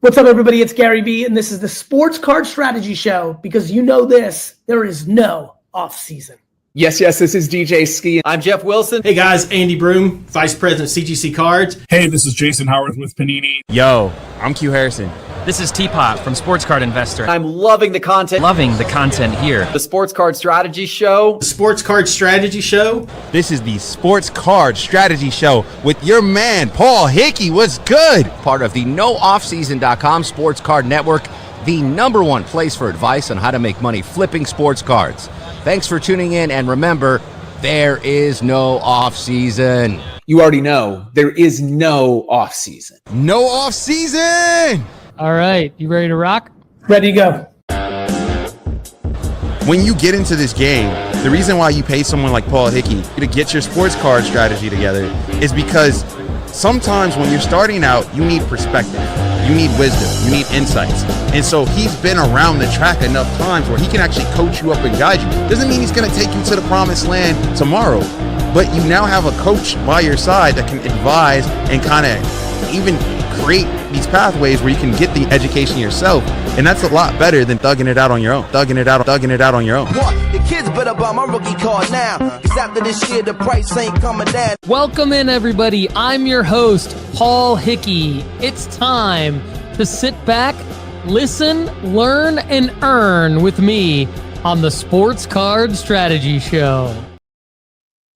What's up, everybody? It's Gary V, and this is the Sports Card Strategy Show, because you know this, there is no off-season. Yes, this is DJ Ski. I'm Jeff Wilson. Hey guys, Andy Broom, Vice President of CGC Cards. Hey, this is Jason Howard with Panini. Yo, I'm Q Harrison. This is Teapot from Sports Card Investor. I'm loving the content. Loving the content here. The Sports Card Strategy Show. The Sports Card Strategy Show. This is the Sports Card Strategy Show with your man, Paul Hickey. What's good? Part of the NoOffseason.com Sports Card Network, the #1 place for advice on how to make money flipping sports cards. Thanks for tuning in, and remember, there is no off-season. You already know, there is no off-season. No off-season! All right, you ready to rock? Ready to go. When you get into this game, the reason why you pay someone like Paul Hickey to get your sports card strategy together is because sometimes when you're starting out, you need perspective, you need wisdom, you need insights. And so he's been around the track enough times where he can actually coach you up and guide you. Doesn't mean he's going to take you to the promised land tomorrow, but you now have a coach by your side that can advise and kind of even create these pathways where you can get the education yourself. And that's a lot better than thugging it out on your own. Thugging it out on your own. What? The kids better buy my rookie card now, because after this year, the price ain't coming down. Welcome in, everybody. I'm your host, Paul Hickey. It's time to sit back, listen, learn, and earn with me on the Sports Card Strategy Show.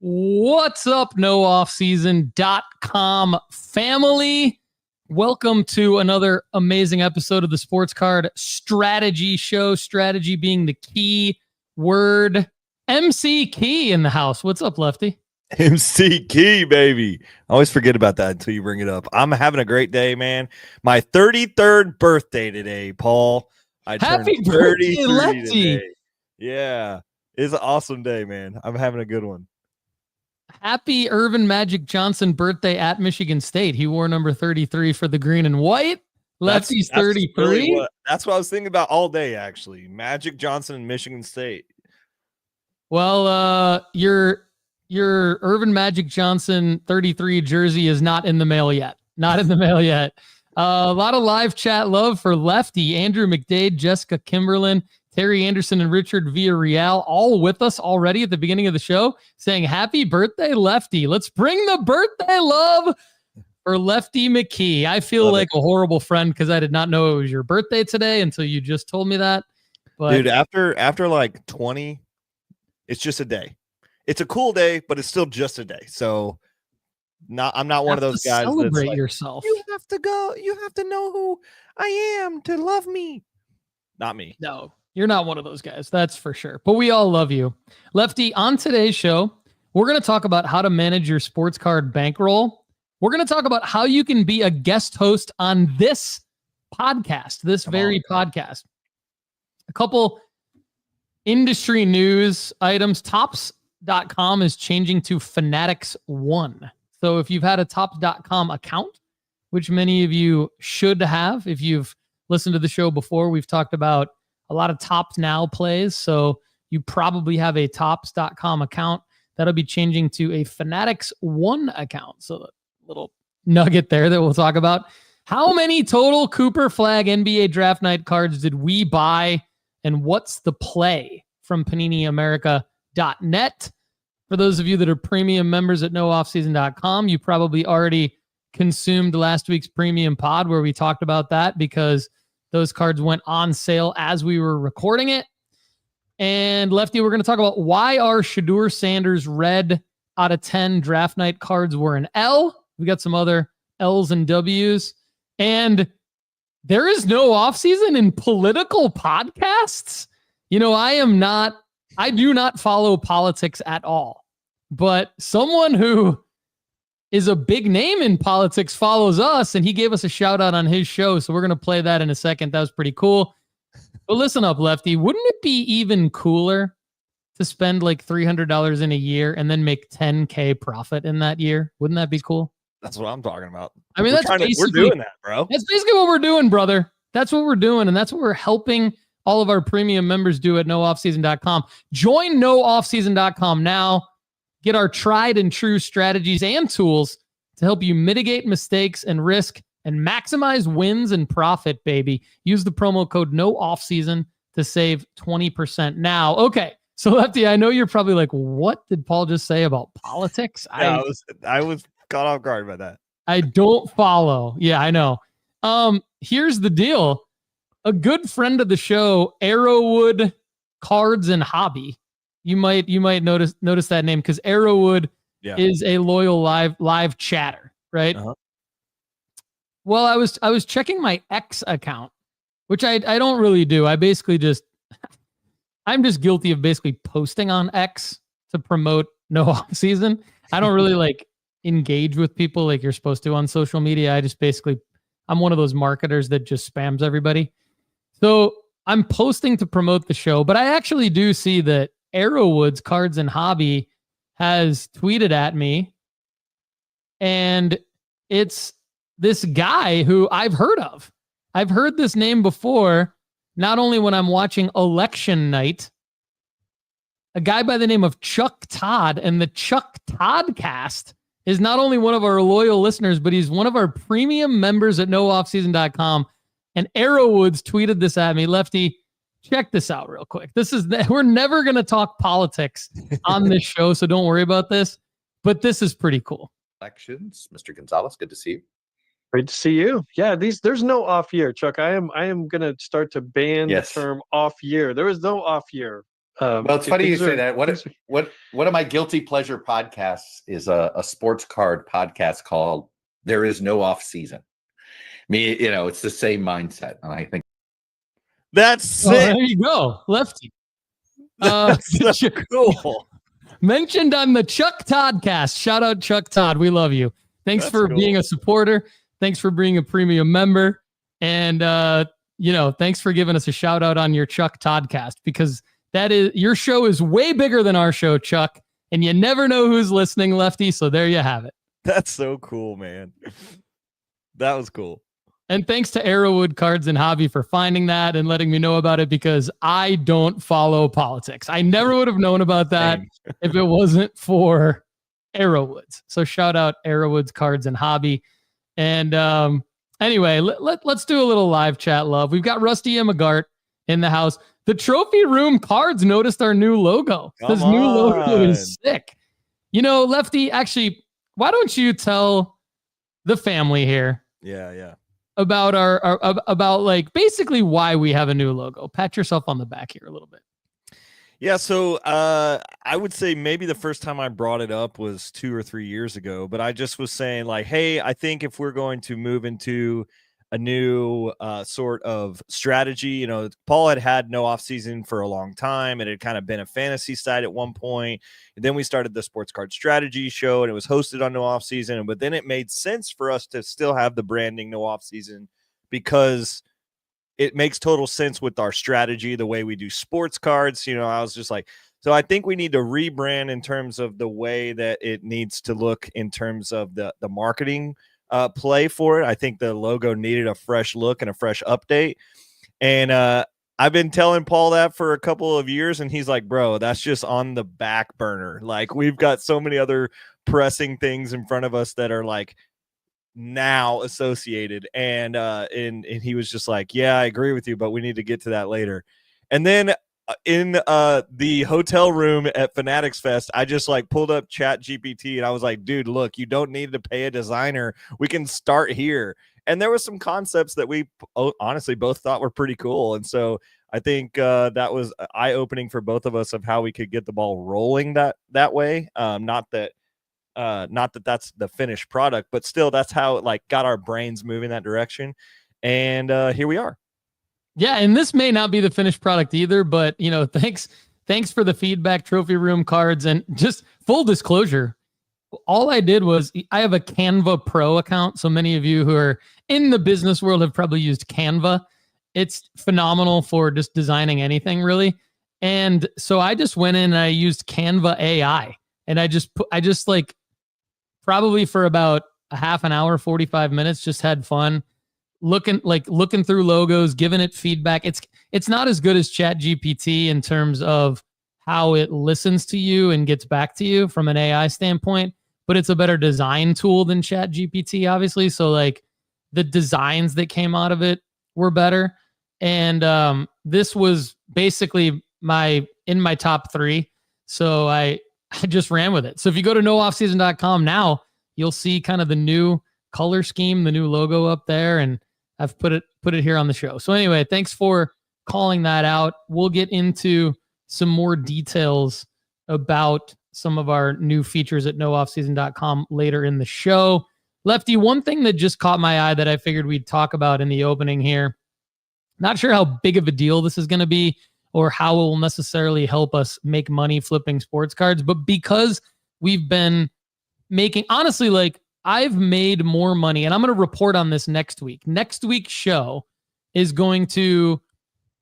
What's up, NoOffseason.com family? Welcome to another amazing episode of the Sports Card Strategy Show. Strategy being the key word. MC Key in the house. What's up, Lefty? MC Key, baby. I always forget about that until you bring it up. I'm having a great day, man. My 33rd birthday today, Paul. Happy birthday, Lefty. Today. Yeah, it's an awesome day, man. I'm having a good one. Happy Irvin Magic Johnson birthday at Michigan State. He wore number 33 for the green and white. Lefty's 33. That's what I was thinking about all day, actually. Magic Johnson and Michigan State. Well, your Irvin Magic Johnson 33 jersey is not in the mail yet. A lot of live chat love for Lefty. Andrew McDade, Jessica Kimberlin, Terry Anderson, and Richard Villarreal all with us already at the beginning of the show saying happy birthday, Lefty. Let's bring the birthday love for Lefty McKee. I feel like a horrible friend because I did not know it was your birthday today until you just told me that. But dude, after like 20, it's just a day. It's a cool day, but it's still just a day. So I'm not one of those guys. Celebrate yourself. You have to go. You have to know who I am to love me. Not me. No. You're not one of those guys, that's for sure. But we all love you. Lefty, on today's show, we're going to talk about how to manage your sports card bankroll. We're going to talk about how you can be a guest host on this podcast, podcast. A couple industry news items. Topps.com is changing to Fanatics ONE. So if you've had a Topps.com account, which many of you should have, if you've listened to the show before, we've talked about a lot of Topps Now plays, so you probably have a Topps.com account. That'll be changing to a Fanatics ONE account. So a little nugget there that we'll talk about. How many total Cooper Flagg NBA Draft Night cards did we buy, and what's the play from PaniniAmerica.net? For those of you that are premium members at NoOffseason.com, you probably already consumed last week's premium pod where we talked about that because those cards went on sale as we were recording it. And Lefty, we're going to talk about why our Shadur Sanders red out of 10 draft night cards were an L. We got some other L's and W's. And there is no offseason in political podcasts. You know, I do not follow politics at all. But someone who is a big name in politics follows us, and he gave us a shout out on his show. So we're going to play that in a second. That was pretty cool. But listen up, Lefty. Wouldn't it be even cooler to spend like $300 in a year and then make $10K profit in that year? Wouldn't that be cool? That's what I'm talking about. I mean, we're doing that, bro. That's basically what we're doing, brother. That's what we're doing. And that's what we're helping all of our premium members do at NoOffseason.com. Join NoOffseason.com now. Get our tried and true strategies and tools to help you mitigate mistakes and risk and maximize wins and profit, baby. Use the promo code NOOFFSEASON to save 20% now. Okay, so Lefty, I know you're probably like, what did Paul just say about politics? Yeah, I was caught off guard by that. I don't follow. Yeah, I know. Here's the deal. A good friend of the show, Arrowwood Cards and Hobby. You might notice that name because Arrowwood is a loyal live chatter, right? Uh-huh. Well, I was checking my X account, which I don't really do. I'm just guilty of basically posting on X to promote no off season. I don't really like engage with people like you're supposed to on social media. I'm one of those marketers that just spams everybody. So I'm posting to promote the show, but I actually do see that Arrowwood's Cards and Hobby has tweeted at me, and it's this guy who I've heard of. I've heard this name before, not only when I'm watching Election Night, a guy by the name of Chuck Todd, and the Chuck Toddcast is not only one of our loyal listeners, but he's one of our premium members at nooffseason.com. And Arrowwoods tweeted this at me. Lefty, check this out real quick. We're never going to talk politics on this show, so don't worry about this. But this is pretty cool. Elections, Mr. Gonzalez, good to see you. Great to see you. Yeah, there's no off year, Chuck. I am going to start to ban the term off year. There is no off year. Well, it's funny you say that. One of my guilty pleasure podcasts is a sports card podcast called "There Is No Off Season." It's the same mindset, and I think that's there you go, Lefty. That's so cool. Mentioned on the Chuck Toddcast. Shout out Chuck Todd. We love you. Thanks for being a supporter. Thanks for being a premium member, and thanks for giving us a shout out on your Chuck Toddcast, because your show is way bigger than our show, Chuck, and you never know who's listening, Lefty. So there you have it. That's so cool, man. That was cool. And thanks to Arrowwood Cards and Hobby for finding that and letting me know about it, because I don't follow politics. I never would have known about that if it wasn't for Arrowwoods. So shout out Arrowwoods Cards and Hobby. And anyway, let's do a little live chat love. We've got Rusty Emigart in the house. The Trophy Room Cards noticed our new logo. This new logo is sick. Lefty, actually, why don't you tell the family here? Yeah. About about like basically why we have a new logo. Pat yourself on the back here a little bit. Yeah, so I would say maybe the first time I brought it up was 2 or 3 years ago, but I just was saying like, hey, I think if we're going to move into a new sort of strategy, Paul had no off season for a long time. It had kind of been a fantasy site at one point. And then we started the sports card strategy show, and it was hosted on no off season. But then it made sense for us to still have the branding no off season, because it makes total sense with our strategy, the way we do sports cards. I was just like, so I think we need to rebrand in terms of the way that it needs to look in terms of the marketing play for it. I think the logo needed a fresh look and a fresh update. And I've been telling Paul that for a couple of years, and he's like, bro, that's just on the back burner. Like, we've got so many other pressing things in front of us that are like now associated. And he was just like, yeah, I agree with you, but we need to get to that later. And then in the hotel room at Fanatics Fest, I just like pulled up Chat GPT, and I was like, dude, look, you don't need to pay a designer. We can start here. And there was some concepts that we honestly both thought were pretty cool. And so I think that was eye-opening for both of us of how we could get the ball rolling that way. Not that that's the finished product, but still that's how it like got our brains moving that direction. And here we are. Yeah, and this may not be the finished product either, but thanks for the feedback, Trophy Room Cards. And just full disclosure, all I did was I have a Canva Pro account. So many of you who are in the business world have probably used Canva. It's phenomenal for just designing anything, really. And so I just went in and I used Canva AI, and I just like probably for about a half an hour, 45 minutes, just had fun looking through logos, giving it feedback. It's not as good as Chat GPT in terms of how it listens to you and gets back to you from an AI standpoint, but it's a better design tool than Chat GPT, obviously. So like the designs that came out of it were better. And this was basically in my top 3. So I just ran with it. So if you go to nooffseason.com now, you'll see kind of the new color scheme, the new logo up there, and I've put it here on the show. So anyway, thanks for calling that out. We'll get into some more details about some of our new features at nooffseason.com later in the show. Lefty, one thing that just caught my eye that I figured we'd talk about in the opening here. Not sure how big of a deal this is going to be or how it will necessarily help us make money flipping sports cards, but because we've been making, honestly, like I've made more money, and I'm going to report on this next week. Next week's show is going to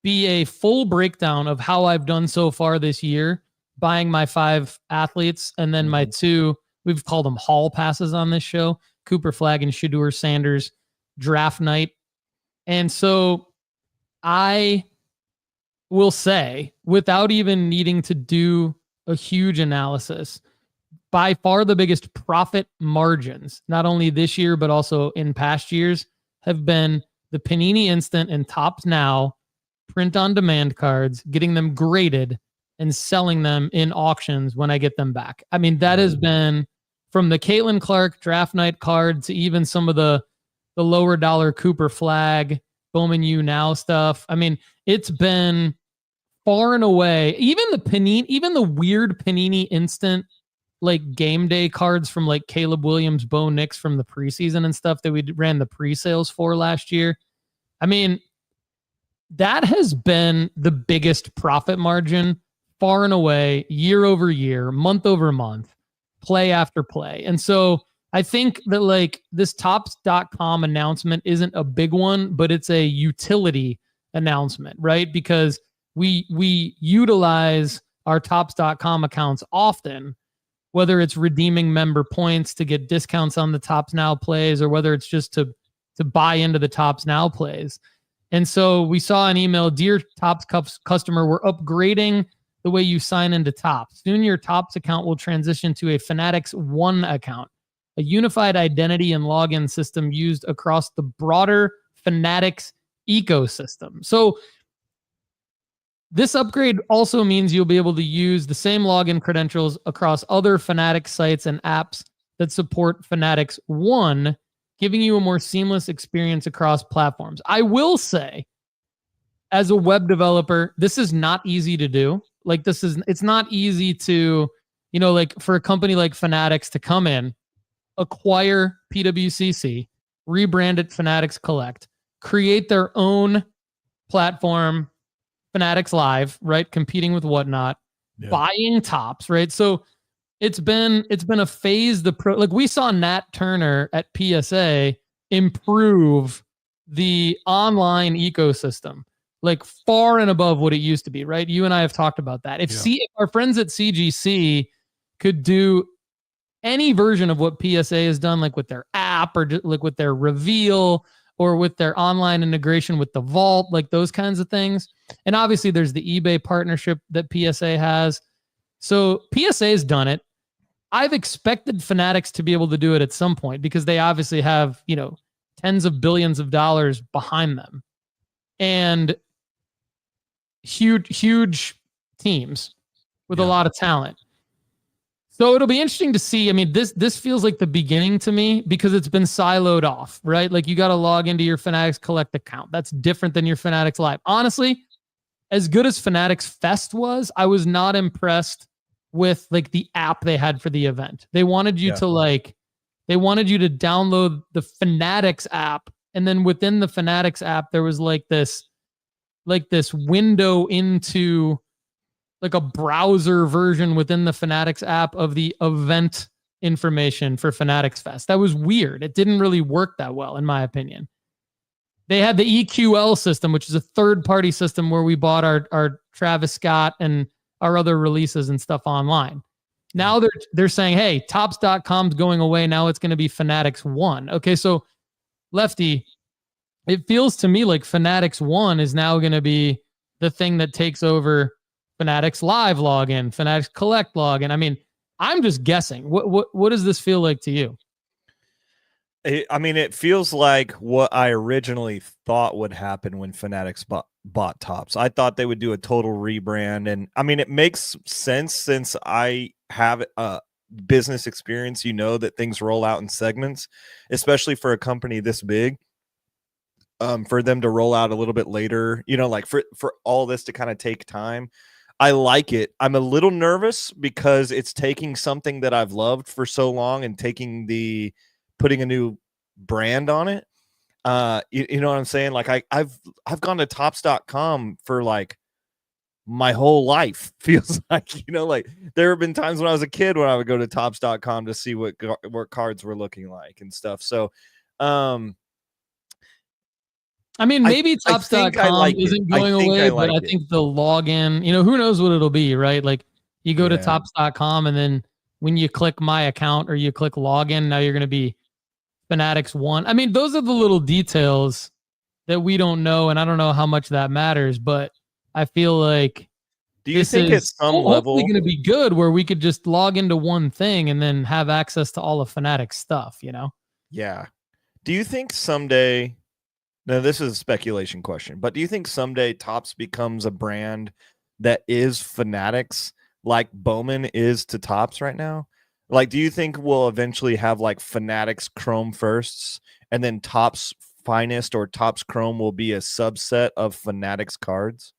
be a full breakdown of how I've done so far this year, buying my 5 athletes, and then my 2, we've called them hall passes on this show, Cooper Flagg and Shadur Sanders draft night. And so I will say, without even needing to do a huge analysis, by far the biggest profit margins, not only this year, but also in past years, have been the Panini Instant and Topps Now print-on-demand cards, getting them graded and selling them in auctions when I get them back. I mean, that has been from the Caitlin Clark draft night card to even some of the lower dollar Cooper Flagg, Bowman U Now stuff. I mean, it's been far and away, even the weird Panini Instant like game day cards from like Caleb Williams, Bo Nix from the preseason and stuff that we ran the pre-sales for last year. I mean, that has been the biggest profit margin far and away, year over year, month over month, play after play. And so I think that like this Topps.com announcement isn't a big one, but it's a utility announcement, right? Because we utilize our Topps.com accounts often, whether it's redeeming member points to get discounts on the Topps Now plays, or whether it's just to buy into the Topps Now plays. And so we saw an email, dear Topps customer, we're upgrading the way you sign into Topps. Soon your Topps account will transition to a Fanatics ONE account, a unified identity and login system used across the broader Fanatics ecosystem. So this upgrade also means you'll be able to use the same login credentials across other Fanatics sites and apps that support Fanatics ONE, giving you a more seamless experience across platforms. I will say, as a web developer, this is not easy to do. Like it's not easy to, like for a company like Fanatics to come in, acquire PWCC, rebrand it Fanatics Collect, create their own platform, Fanatics Live, right? Competing with Whatnot, buying Topps, right? So it's been a phase. Like we saw Nat Turner at PSA improve the online ecosystem, like far and above what it used to be, right? You and I have talked about that. If our friends at CGC could do any version of what PSA has done, like with their app or like with their reveal or with their online integration with the vault, like those kinds of things. And obviously there's the eBay partnership that PSA has. So PSA has done it. I've expected Fanatics to be able to do it at some point because they obviously have, tens of billions of dollars behind them and huge teams with a lot of talent. So it'll be interesting to see. I mean, this feels like the beginning to me because it's been siloed off, right? Like you got to log into your Fanatics Collect account. That's different than your Fanatics Live. Honestly, as good as Fanatics Fest was, I was not impressed with like the app they had for the event. They wanted you to download the Fanatics app. And then within the Fanatics app, there was like this window into like a browser version within the Fanatics app of the event information for Fanatics Fest. That was weird. It didn't really work that well, in my opinion. They had the EQL system, which is a third-party system where we bought our Travis Scott and our other releases and stuff online. Now they're saying, hey, Topps.com's going away. Now it's going to be Fanatics ONE. Okay, so Lefty, it feels to me like Fanatics ONE is now going to be the thing that takes over Fanatics Live login, Fanatics Collect login. I mean, I'm just guessing. What does this feel like to you? I mean, it feels like what I originally thought would happen when Fanatics bought Topps. I thought they would do a total rebrand, and I mean, it makes sense since I have business experience. You know that things roll out in segments, especially for a company this big. For them to roll out a little bit later, you know, like for all this to kind of take time. I like it. I'm a little nervous because it's taking something that I've loved for so long and putting a new brand on it. You know what I'm saying? Like I've gone to Topps.com for like my whole life. Feels like, you know, like there have been times when I was a kid when I would go to Topps.com to see what cards were looking like and stuff. So, I mean, maybe Topps.com isn't going away, but I think the login, you know, who knows what it'll be, right? Like you go to Topps.com and then when you click my account or you click login, now you're going to be Fanatics ONE. I mean, those are the little details that we don't know, and I don't know how much that matters, but I feel like do you think at some level going to be good where we could just log into one thing and then have access to all of Fanatics stuff, you know? Yeah. Do you think someday, now this is a speculation question, but do you think someday Topps becomes a brand that is Fanatics like Bowman is to Topps right now? Like, do you think we'll eventually have like Fanatics Chrome firsts and then Topps Finest or Topps Chrome will be a subset of Fanatics cards?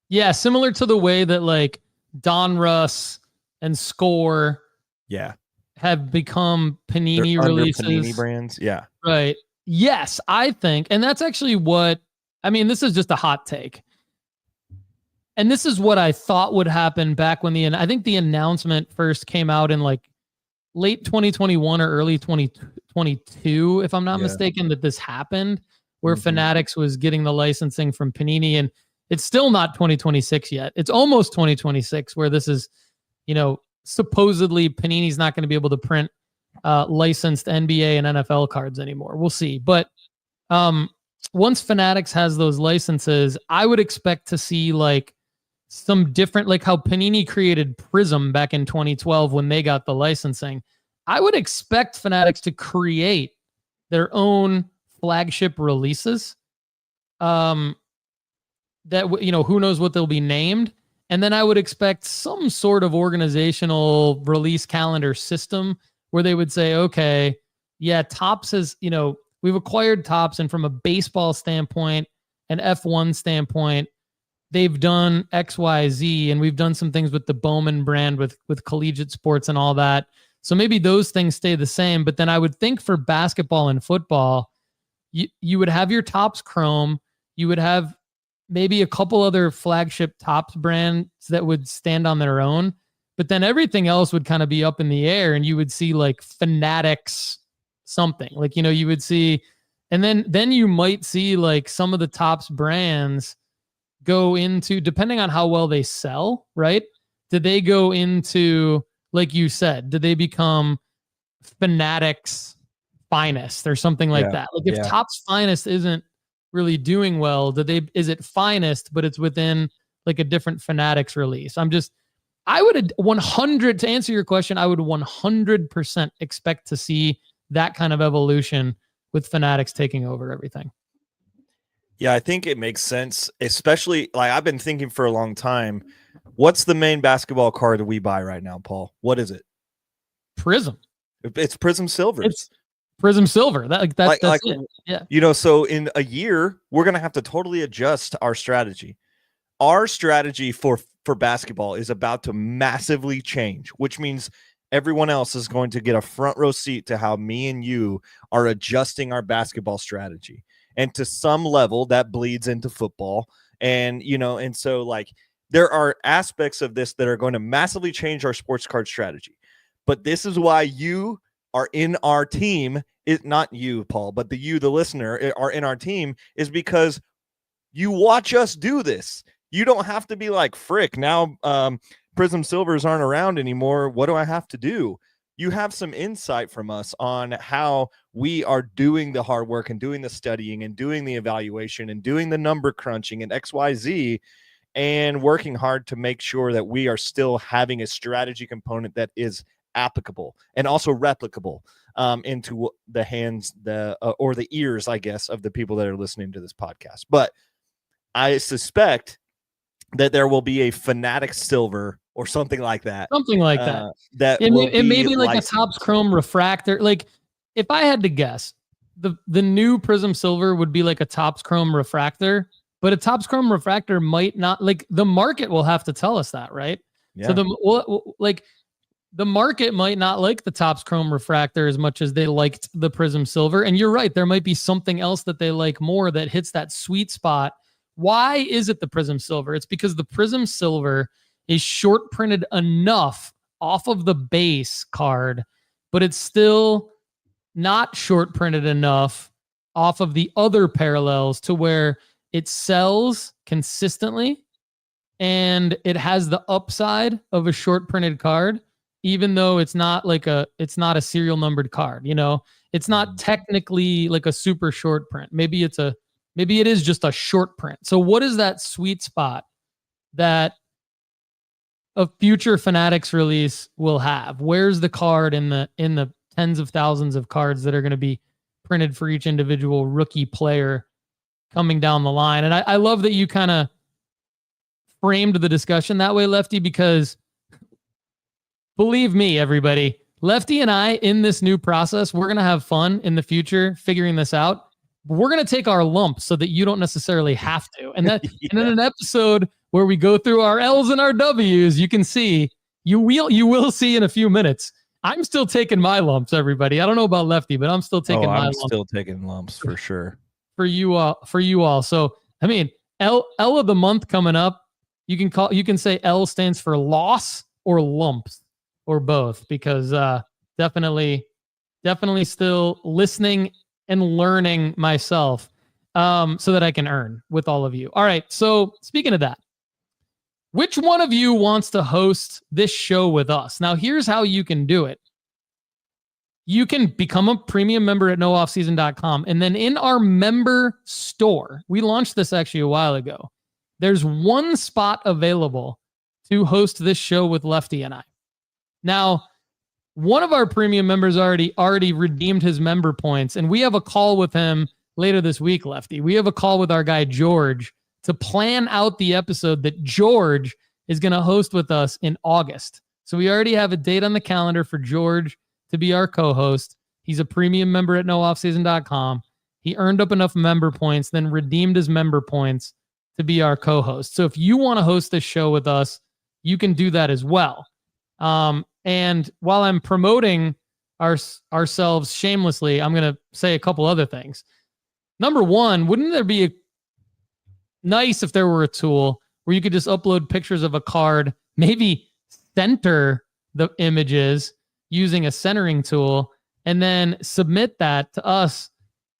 Yeah, similar to the way that like Don Russ and Score have become Panini releases. Panini brands, yeah. Right. Yes, I think, and that's actually what, I mean, this is just a hot take. And this is what I thought would happen back when I think the announcement first came out in like late 2021 or early 2022, if I'm not mistaken, that this happened, where Fanatics was getting the licensing from Panini, and it's still not 2026 yet. It's almost 2026 where this is, you know, supposedly Panini's not going to be able to print licensed NBA and NFL cards anymore. We'll see. But once Fanatics has those licenses, I would expect to see like some different, like how Panini created Prism back in 2012 when they got the licensing. I would expect Fanatics to create their own flagship releases. That, you know, who knows what they'll be named. And then I would expect some sort of organizational release calendar system where they would say, okay, yeah, Topps is, you know, we've acquired Topps, and from a baseball standpoint, an F1 standpoint, they've done X, Y, Z, and we've done some things with the Bowman brand with collegiate sports and all that. So maybe those things stay the same. But then I would think for basketball and football, you would have your Topps Chrome, you would have maybe a couple other flagship Topps brands that would stand on their own, but then everything else would kind of be up in the air, and you would see like Fanatics something, like, you know, you would see, and then you might see like some of the Topps brands go into, depending on how well they sell, right? Did they go into, like you said, did they become Fanatics Finest or something like that? Like if Topps Finest isn't really doing well, is it Finest, but it's within like a different Fanatics release? I would 100, to answer your question, I would 100% expect to see that kind of evolution with Fanatics taking over everything. Yeah, I think it makes sense, especially like I've been thinking for a long time, what's the main basketball card that we buy right now, Paul? What is it? Prism. It's Prism Silver. It's Prism Silver. That's it. Yeah. You know, so in a year, we're going to have to totally adjust our strategy. Our strategy for basketball is about to massively change, which means everyone else is going to get a front row seat to how me and you are adjusting our basketball strategy. And to some level that bleeds into football. And, you know, and so like there are aspects of this that are going to massively change our sports card strategy. But this is why you are in our team. It's not you, Paul, but the listener are in our team, is because you watch us do this. You don't have to be like, frick, now Prism Silvers aren't around anymore. What do I have to do? You have some insight from us on how we are doing the hard work and doing the studying and doing the evaluation and doing the number crunching and XYZ and working hard to make sure that we are still having a strategy component that is applicable and also replicable into the hands, or the ears, I guess, of the people that are listening to this podcast. But I suspect that there will be a Fanatics Silver or something like that. Something like that. It may be like a Topps Chrome refractor. Like, if I had to guess, the new Prism Silver would be like a Topps Chrome refractor, but a Topps Chrome refractor might not, like, the market will have to tell us that, right? Yeah. So the market might not like the Topps Chrome refractor as much as they liked the Prism Silver. And you're right, there might be something else that they like more that hits that sweet spot. Why is it the Prism Silver? It's because the Prism Silver is short printed enough off of the base card, but it's still not short printed enough off of the other parallels to where it sells consistently and it has the upside of a short printed card, even though it's not a serial numbered card. You know, it's not technically like a super short print. Maybe it is just a short print. So what is that sweet spot that a future Fanatics release will have? Where's the card in the tens of thousands of cards that are going to be printed for each individual rookie player coming down the line? And I love that you kind of framed the discussion that way, Lefty, because believe me, everybody, Lefty and I, in this new process, we're going to have fun in the future figuring this out. We're going to take our lumps so that you don't necessarily have to. And that, and in an episode where we go through our L's and our W's, you can see, you will see in a few minutes, I'm still taking my lumps, everybody. I don't know about Lefty, but I'm still taking my lumps. I'm still taking lumps for sure. For you all. So, I mean, L of the month coming up, you can say L stands for loss or lumps or both, because definitely still listening and learning myself, so that I can earn with all of you. All right. So speaking of that, which one of you wants to host this show with us? Now, here's how you can do it. You can become a premium member at nooffseason.com. And then in our member store, we launched this actually a while ago. There's one spot available to host this show with Lefty and I. Now, one of our premium members already redeemed his member points, and we have a call with him later this week, Lefty. We have a call with our guy, George, to plan out the episode that George is going to host with us in August. So we already have a date on the calendar for George to be our co-host. He's a premium member at nooffseason.com. He earned up enough member points, then redeemed his member points to be our co-host. So if you want to host this show with us, you can do that as well. And while I'm promoting ourselves shamelessly, I'm going to say a couple other things. Number one, wouldn't there be nice if there were a tool where you could just upload pictures of a card, maybe center the images using a centering tool, and then submit that to us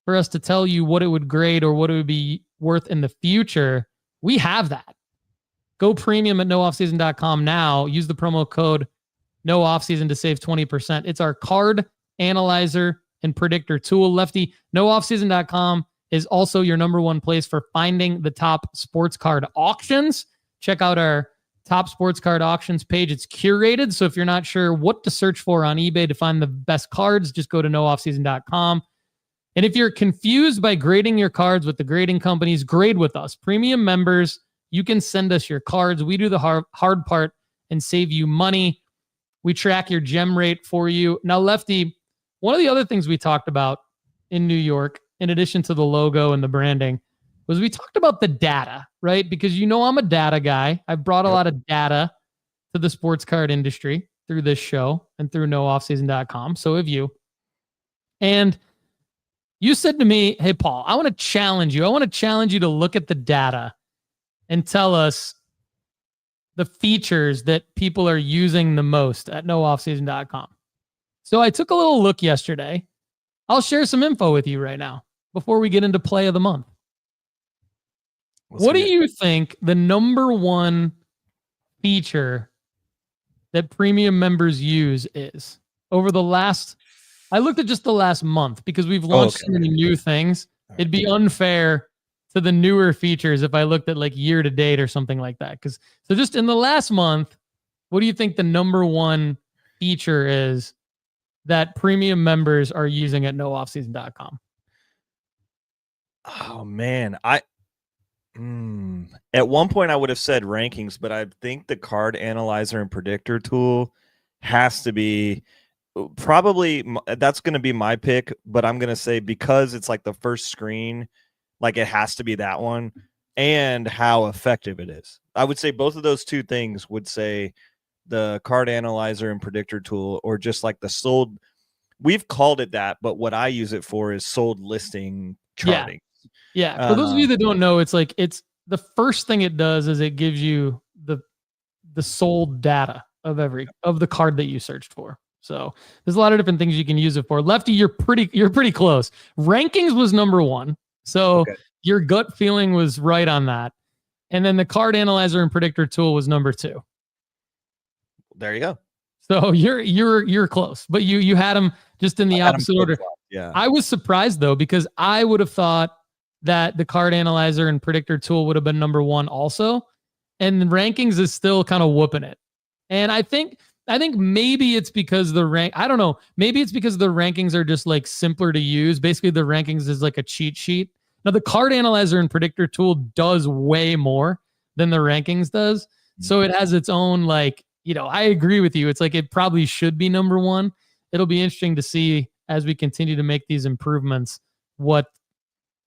for us to tell you what it would grade or what it would be worth in the future? We have that. Go premium at nooffseason.com now. Use the promo code NOOFFSEASON to save 20%. It's our card analyzer and predictor tool. Lefty, nooffseason.com is also your number one place for finding the top sports card auctions. Check out our top sports card auctions page. It's curated, so if you're not sure what to search for on eBay to find the best cards, just go to nooffseason.com. And if you're confused by grading your cards with the grading companies, grade with us. Premium members, you can send us your cards. We do the hard part and save you money. We track your gem rate for you. Now, Lefty, one of the other things we talked about in New York, in addition to the logo and the branding, was we talked about the data, right? Because you know I'm a data guy. I've brought a lot of data to the sports card industry through this show and through nooffseason.com. So have you. And you said to me, hey, Paul, I want to challenge you. I want to challenge you to look at the data and tell us the features that people are using the most at nooffseason.com. So I took a little look yesterday. I'll share some info with you right now before we get into play of the month. What do you think the number one feature that premium members use is? Over the last, I looked at just the last month because we've launched so many new things. It'd be unfair to the newer features if I looked at like year to date or something like that. So just in the last month, what do you think the number one feature is that premium members are using at nooffseason.com? Oh man, at one point I would have said rankings, but I think the card analyzer and predictor tool has to be probably, that's going to be my pick, but I'm going to say because it's like the first screen, like it has to be that one, and how effective it is. I would say both of those two things would say the card analyzer and predictor tool, or just like the sold, we've called it that, but what I use it for is sold listing charting. Yeah. For those of you that don't know, it's like, it's the first thing it does is it gives you the sold data of the card that you searched for. So there's a lot of different things you can use it for. Lefty, you're pretty close. Rankings was number 1. So your gut feeling was right on that. And then the card analyzer and predictor tool was number 2. There you go. So you're close, but you had them just in the opposite order. Yeah. I was surprised though, because I would have thought that the card analyzer and predictor tool would have been number 1 also. And rankings is still kind of whooping it. And I think maybe it's because I don't know. Maybe it's because the rankings are just like simpler to use. Basically the rankings is like a cheat sheet. Now the card analyzer and predictor tool does way more than the rankings does. So it has its own, like, I agree with you. It's like, it probably should be number 1. It'll be interesting to see as we continue to make these improvements, what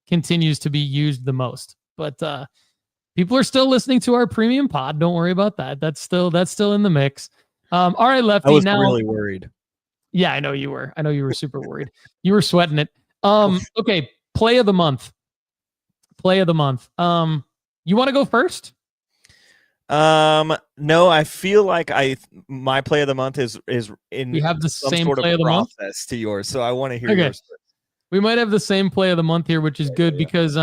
continues to be used the most. But people are still listening to our premium pod. Don't worry about that. That's still in the mix. All right, Lefty. I was now, really worried. Yeah, I know you were. I know you were super worried. You were sweating it. Okay, play of the month. You want to go first? No, I feel like my play of the month is in we have the some same sort play of of the month process to yours, so I want to hear yours first. We might have the same play of the month here, which is good because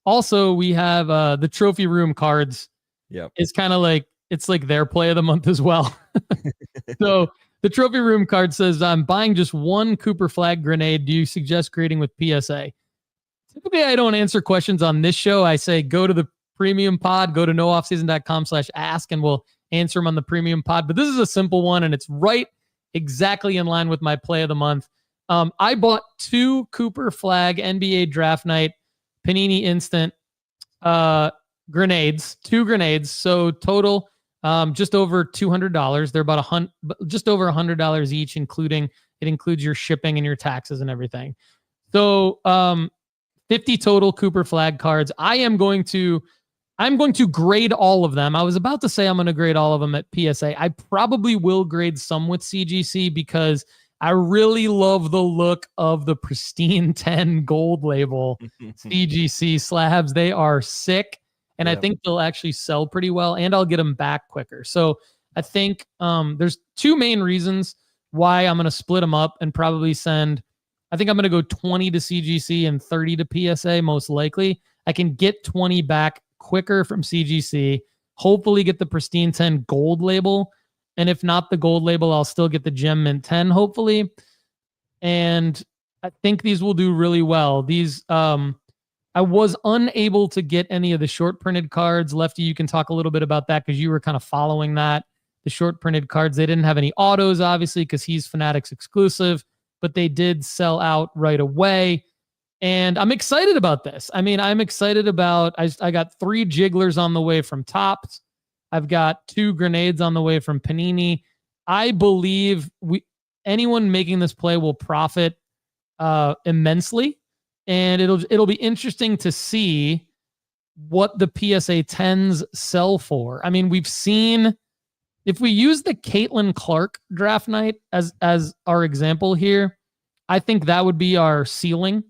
also we have the trophy room cards. Yeah, it's kind of like, it's like their play of the month as well. So the trophy room card says, I'm buying just 1 Cooper Flagg grenade. Do you suggest grading with PSA? Typically I don't answer questions on this show. I say go to the premium pod, go to nooffseason.com/ask, and we'll answer them on the premium pod. But this is a simple one, and it's right exactly in line with my play of the month. I bought 2 Cooper Flagg NBA Draft Night Panini Instant grenades, 2 grenades. So total, just over $200. They're about just over $100 each, it includes your shipping and your taxes and everything. So 50 total Cooper Flagg cards. I'm going to grade all of them. I was about to say I'm going to grade all of them at PSA. I probably will grade some with CGC because I really love the look of the pristine 10 gold label CGC slabs. They are sick, and I think they'll actually sell pretty well, and I'll get them back quicker. So I think there's 2 main reasons why I'm going to split them up and probably send. I think I'm going to go 20 to CGC and 30 to PSA, most likely. I can get 20 back quicker from CGC, hopefully get the pristine 10 gold label. And if not the gold label, I'll still get the gem mint 10, hopefully. And I think these will do really well. These, I was unable to get any of the short printed cards. Lefty, you can talk a little bit about that because you were kind of following that. The short printed cards, they didn't have any autos, obviously, because he's Fanatics exclusive, but they did sell out right away. And I'm excited about this. I mean, I'm excited about, I got 3 jigglers on the way from Topps. I've got 2 grenades on the way from Panini. I believe anyone making this play will profit immensely. And it'll be interesting to see what the PSA 10s sell for. I mean, we've seen, if we use the Caitlin Clark draft night as our example here, I think that would be our ceiling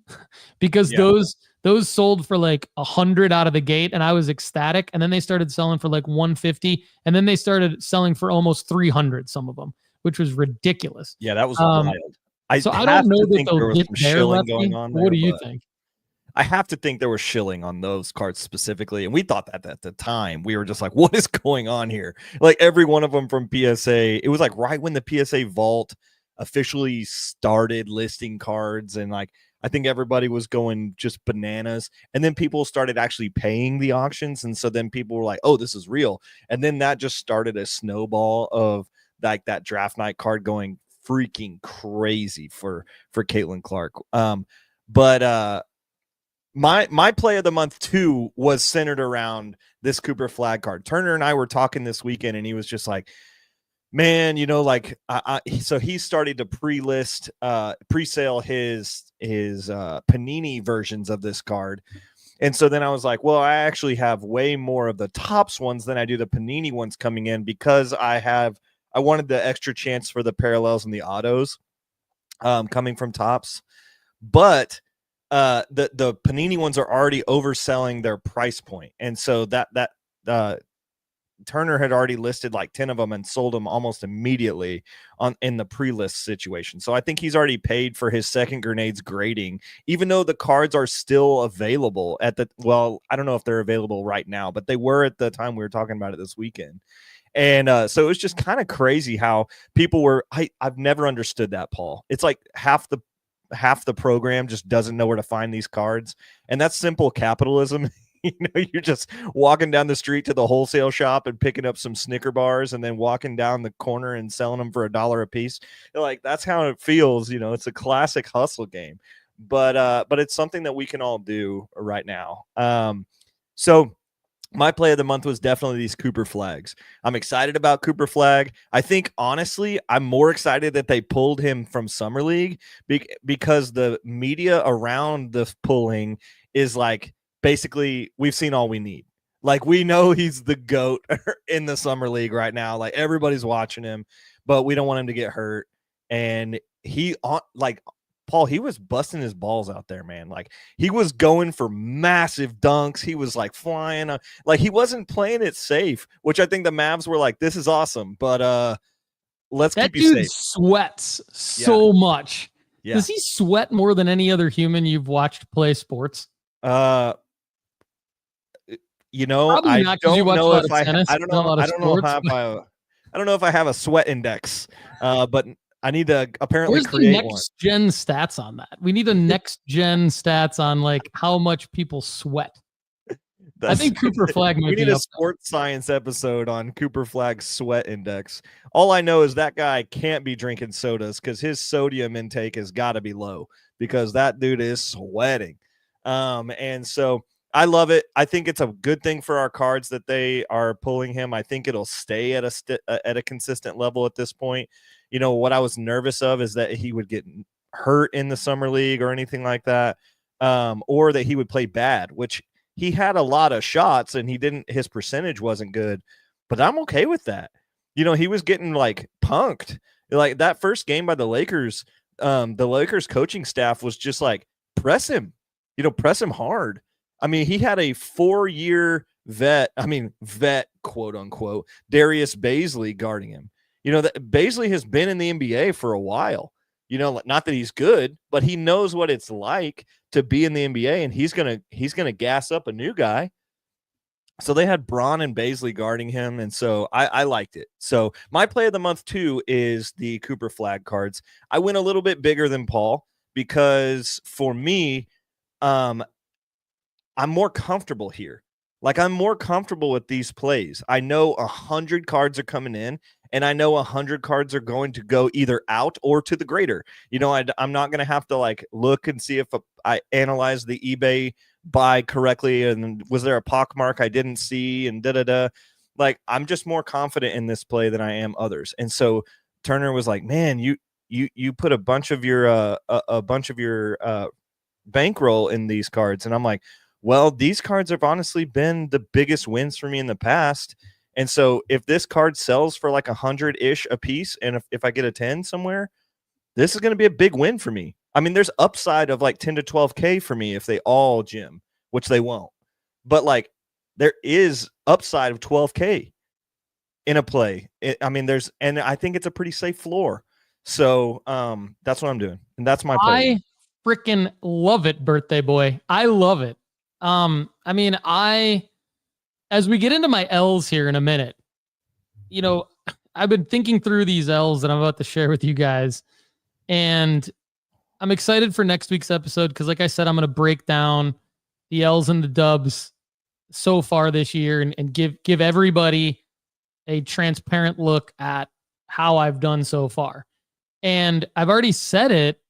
because those sold for like 100 out of the gate, and I was ecstatic. And then they started selling for like 150, and then they started selling for almost 300, some of them, which was ridiculous. Yeah, that was wild. I don't know that they'll get there, Lefty. Going on there, what do you think? I have to think there was shilling on those cards specifically, and we thought that at the time. We were just like, what is going on here? Like every one of them from PSA, it was like right when the PSA vault officially started listing cards, and like I think everybody was going just bananas, and then people started actually paying the auctions, and so then people were like, oh, this is real. And then that just started a snowball of like that draft night card going freaking crazy for Caitlin Clark. But my play of the month too was centered around this Cooper Flagg card. Turner and I were talking this weekend, and he was just like, man, so he started to pre-sale his Panini versions of this card. And so then I was like, well, I actually have way more of the Topps ones than I do the Panini ones coming in, because I wanted the extra chance for the parallels and the autos coming from Topps. But the Panini ones are already overselling their price point. And so that Turner had already listed like 10 of them and sold them almost immediately in the pre-list situation. So I think he's already paid for his second Grenades grading, even though the cards are still available I don't know if they're available right now, but they were at the time we were talking about it this weekend. And so it was just kind of crazy how people were, I've never understood that, Paul. It's like half the program just doesn't know where to find these cards. And that's simple capitalism. You're just walking down the street to the wholesale shop and picking up some Snicker bars and then walking down the corner and selling them for $1 a piece. Like, that's how it feels. It's a classic hustle game, but it's something that we can all do right now. So my play of the month was definitely these Cooper Flaggs. I'm excited about Cooper Flagg. I think, honestly, I'm more excited that they pulled him from Summer League because the media around the pulling is like, basically, we've seen all we need. Like, we know he's the GOAT in the Summer League right now. Like, everybody's watching him, but we don't want him to get hurt. And Paul, he was busting his balls out there, man. Like, he was going for massive dunks. He was like flying. Like, he wasn't playing it safe, which I think the Mavs were like, this is awesome, but let's keep you safe. That dude sweats so much. Yeah. Does he sweat more than any other human you've watched play sports? I don't know if I have a sweat index, but I need to apparently Where's create the next gen stats on that? We need a next gen stats on like how much people sweat. I think Cooper Flagg might we be need a up sports science episode on Cooper Flagg's sweat index. All I know is that guy can't be drinking sodas because his sodium intake has got to be low because that dude is sweating. And so I love it. I think it's a good thing for our cards that they are pulling him. I think it'll stay at a consistent level at this point. What I was nervous of is that he would get hurt in the Summer League or anything like that, or that he would play bad, which he had a lot of shots and his percentage wasn't good, but I'm okay with that. He was getting like punked. Like that first game by the Lakers coaching staff was just like, press him hard. I mean, he had a 4-year vet, quote unquote, Darius Bazley guarding him. That Bazley has been in the NBA for a while. Not that he's good, but he knows what it's like to be in the NBA, and he's gonna gas up a new guy. So they had Braun and Bazley guarding him, and so I liked it. So my play of the month too is the Cooper Flagg cards. I went a little bit bigger than Paul because for me, I'm more comfortable here. Like, I'm more comfortable with these plays. I know 100 cards are coming in, and I know 100 cards are going to go either out or to the grader. I'm not going to have to like look and see if I analyze the eBay buy correctly and was there a pockmark I didn't see and Like, I'm just more confident in this play than I am others. And so Turner was like, man, you put a bunch of your bankroll in these cards. And I'm like, well, these cards have honestly been the biggest wins for me in the past. And so if this card sells for like 100-ish a piece, and if I get a 10 somewhere, this is going to be a big win for me. I mean, there's upside of like 10 to 12K for me if they all gym, which they won't. But like, there is upside of 12K in a play. And I think it's a pretty safe floor. So that's what I'm doing. And that's my play. I freaking love it, birthday boy. I love it. As we get into my L's here in a minute, I've been thinking through these L's that I'm about to share with you guys, and I'm excited for next week's episode because, like I said, I'm going to break down the L's and the dubs so far this year and give everybody a transparent look at how I've done so far. And I've already said it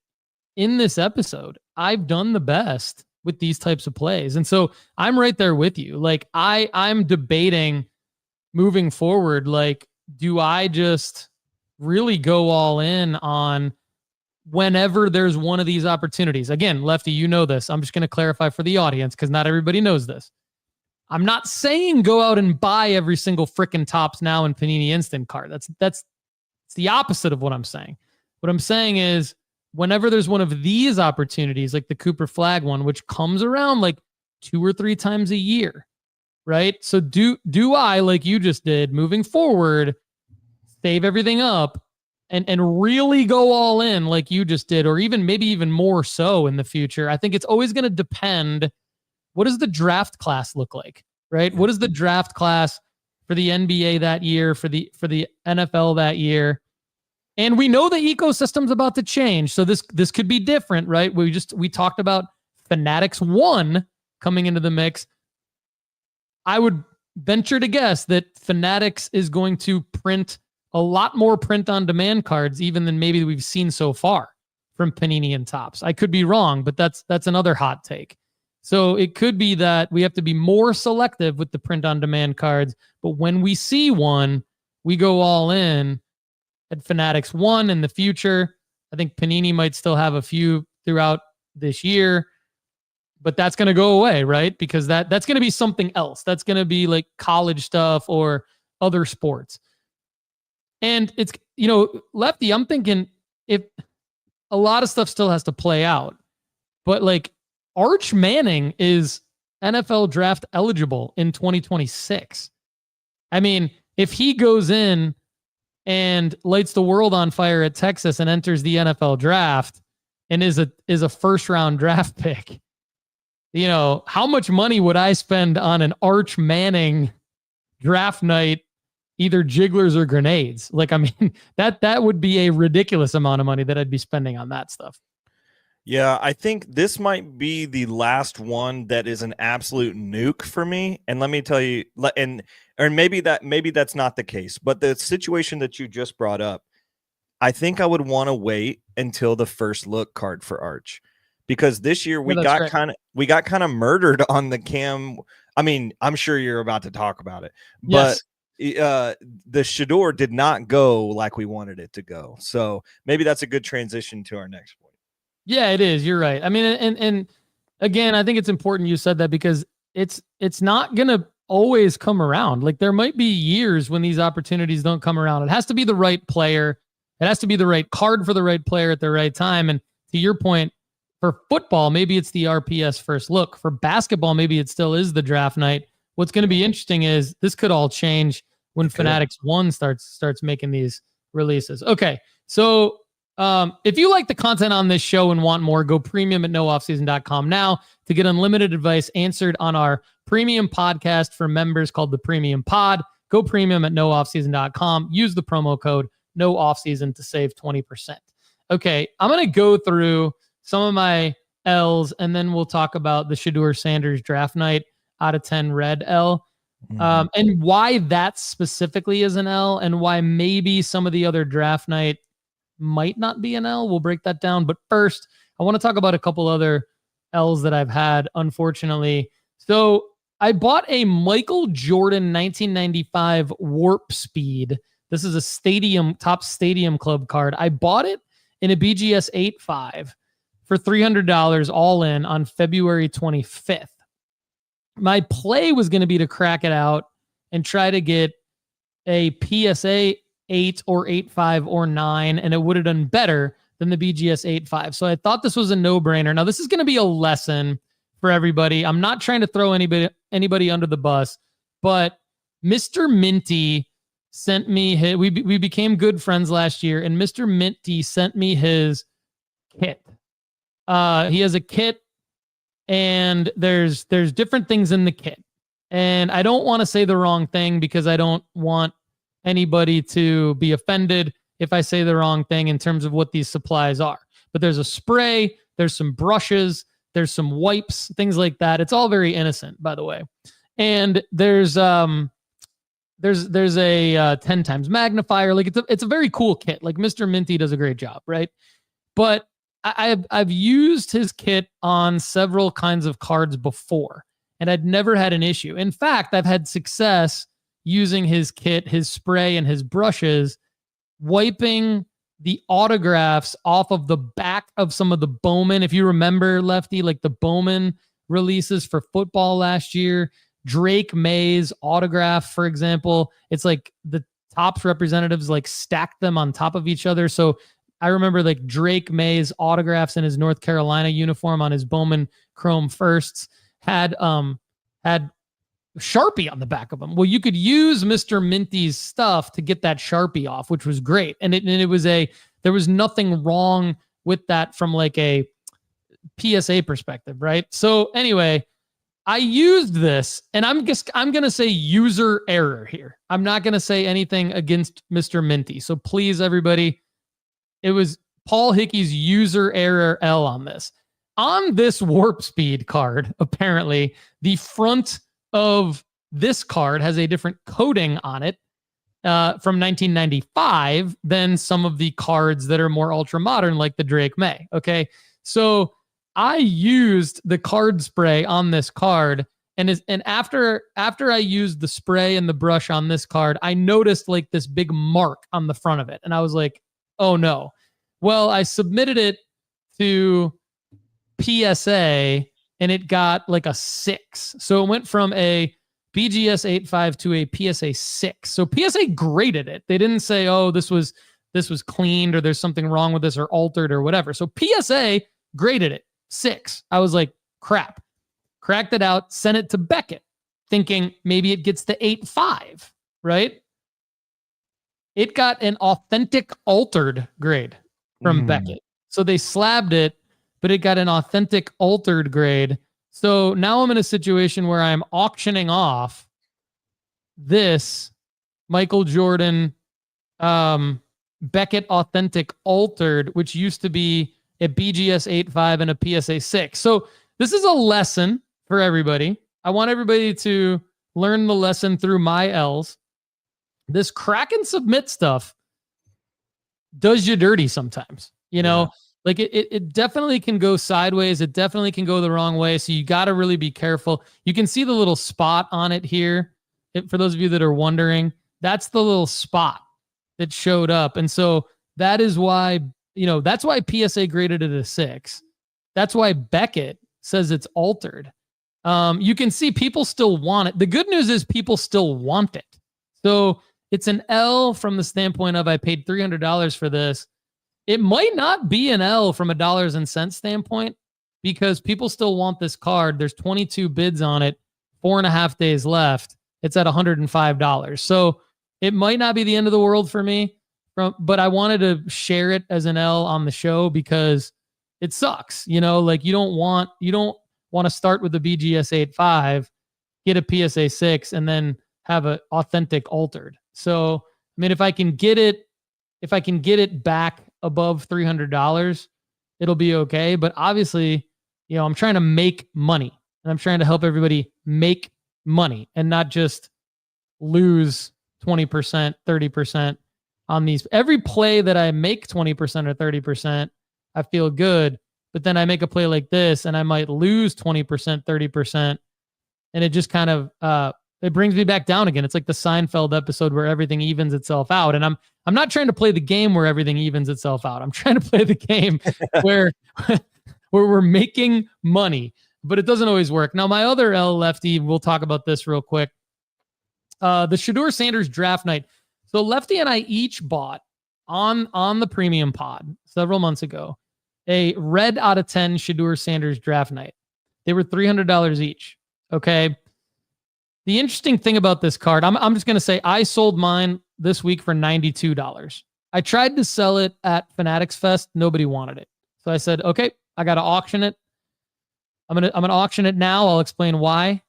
in this episode. I've done the best with these types of plays. And so I'm right there with you. Like I'm debating moving forward. Like, do I just really go all in on whenever there's one of these opportunities? Again, Lefty, you know this. I'm just going to clarify for the audience because not everybody knows this. I'm not saying go out and buy every single frickin' Topps Now and Panini Instant card. That's the opposite of what I'm saying. What I'm saying is whenever there's one of these opportunities, like the Cooper Flagg one, which comes around like 2 or 3 times a year, right? So do I, like you just did, moving forward, save everything up and really go all in like you just did, or even maybe even more so in the future? I think it's always going to depend. What does the draft class look like, right? What is the draft class for the NBA that year, for the NFL that year? And we know the ecosystem's about to change. So this could be different, right? We talked about Fanatics ONE coming into the mix. I would venture to guess that Fanatics is going to print a lot more print-on-demand cards even than maybe we've seen so far from Panini and Topps. I could be wrong, but that's another hot take. So it could be that we have to be more selective with the print-on-demand cards, but when we see one, we go all in at Fanatics ONE in the future. I think Panini might still have a few throughout this year, but that's going to go away, right? Because that's going to be something else. That's going to be like college stuff or other sports. And it's, Lefty, I'm thinking if a lot of stuff still has to play out, but like Arch Manning is NFL draft eligible in 2026. I mean, if he goes in and lights the world on fire at Texas and enters the NFL draft and is a first round draft pick, how much money would I spend on an Arch Manning draft night, either jigglers or grenades? Like, I mean, that would be a ridiculous amount of money that I'd be spending on that stuff. Yeah, I think this might be the last one that is an absolute nuke for me. And let me tell you, or maybe that's not the case, but the situation that you just brought up, I think I would want to wait until the first look card for Arch, because this year we got kind of murdered on the Cam. I mean, I'm sure you're about to talk about it, but the Shedeur did not go like we wanted it to go. So maybe that's a good transition to our next point. Yeah, it is. You're right. I mean, and again, I think it's important you said that because it's not going to always come around. Like there might be years when these opportunities don't come around. It has to be the right player. It has to be the right card for the right player at the right time. And to your point, for football, maybe it's the RPS first look. For basketball, maybe it still is the draft night. What's going to be interesting is this could all change when Fanatics ONE starts making these releases. Okay, so if you like the content on this show and want more, go premium at nooffseason.com now to get unlimited advice answered on our premium podcast for members called the Premium Pod. Go premium at nooffseason.com. Use the promo code NOOFFSEASON to save 20%. Okay, I'm going to go through some of my L's and then we'll talk about the Shadur Sanders draft night out of 10 red L. And why that specifically is an L and why maybe some of the other draft night might not be an L. We'll break that down. But first, I want to talk about a couple other L's that I've had, unfortunately. So I bought a Michael Jordan 1995 Warp Speed. This is a Topps Stadium Club card. I bought it in a BGS 8.5 for $300 all in on February 25th. My play was going to be to crack it out and try to get a PSA 8 or 8.5 or 9, and it would have done better than the BGS 8.5. So I thought this was a no-brainer. Now, this is going to be a lesson for everybody. I'm not trying to throw anybody under the bus, but Mr. Minty sent me we became good friends last year, and Mr. Minty sent me his kit. He has a kit, and there's different things in the kit. And I don't want to say the wrong thing because I don't want anybody to be offended if I say the wrong thing in terms of what these supplies are. But there's a spray, there's some brushes, there's some wipes, things like that. It's all very innocent, by the way. And there's there's a 10 times magnifier. Like it's a very cool kit. Like Mr. Minty does a great job, right? But I've used his kit on several kinds of cards before, and I'd never had an issue. In fact, I've had success using his kit, his spray, and his brushes, wiping the autographs off of the back of some of the Bowman. If you remember, Lefty, like the Bowman releases for football last year, Drake May's autograph, for example, it's like the Topps representatives like stacked them on top of each other. So I remember like Drake May's autographs in his North Carolina uniform on his Bowman Chrome Firsts had Sharpie on the back of them. Well, you could use Mr. Minty's stuff to get that Sharpie off, which was great. And there was nothing wrong with that from like a PSA perspective, right? So anyway, I used this, and I'm going to say user error here. I'm not going to say anything against Mr. Minty. So please, everybody, it was Paul Hickey's user error L on this. On this Warp Speed card, apparently, the front of this card has a different coating on it from 1995 than some of the cards that are more ultra modern, like the Drake May. Okay, so I used the card spray on this card, and after I used the spray and the brush on this card, I noticed like this big mark on the front of it, and I was like, oh no. Well, I submitted it to PSA, and it got like a 6. So it went from a BGS 8.5 to a PSA 6. So PSA graded it. They didn't say, oh, this was cleaned, or there's something wrong with this, or altered, or whatever. So PSA graded it 6. I was like, crap. Cracked it out, sent it to Beckett, thinking maybe it gets the 8.5, right? It got an authentic altered grade from Beckett. So they slabbed it, but it got an authentic altered grade. So now I'm in a situation where I'm auctioning off this Michael Jordan Beckett authentic altered, which used to be a BGS 8.5 and a PSA 6. So this is a lesson for everybody. I want everybody to learn the lesson through my L's. This crack and submit stuff does you dirty sometimes, you know? Like it definitely can go sideways. It definitely can go the wrong way. So you got to really be careful. You can see the little spot on it here. For those of you that are wondering, that's the little spot that showed up. And so that is why, that's why PSA graded it a 6. That's why Beckett says it's altered. You can see people still want it. The good news is people still want it. So it's an L from the standpoint of I paid $300 for this. It might not be an L from a dollars and cents standpoint because people still want this card. There's 22 bids on it, 4.5 days left. It's at $105. So it might not be the end of the world for me, but I wanted to share it as an L on the show because it sucks. Like you don't want to start with the BGS 8.5, get a PSA 6, and then have an authentic altered. So, I mean, if I can get it back above $300, it'll be okay. But obviously, I'm trying to make money, and I'm trying to help everybody make money and not just lose 20%, 30% on these. Every play that I make 20% or 30%, I feel good. But then I make a play like this and I might lose 20%, 30%. And it just kind of, it brings me back down again. It's like the Seinfeld episode where everything evens itself out. And I'm not trying to play the game where everything evens itself out. I'm trying to play the game where we're making money, but it doesn't always work. Now, my other L, Lefty, we'll talk about this real quick. The Shadur Sanders draft night. So Lefty and I each bought on the premium pod several months ago a red out of 10 Shadur Sanders draft night. They were $300 each. Okay. The interesting thing about this card, I'm just going to say I sold mine this week for $92. I tried to sell it at Fanatics Fest. Nobody wanted it. So I said, okay, I got to auction it. I'm going to auction it now. I'll explain why.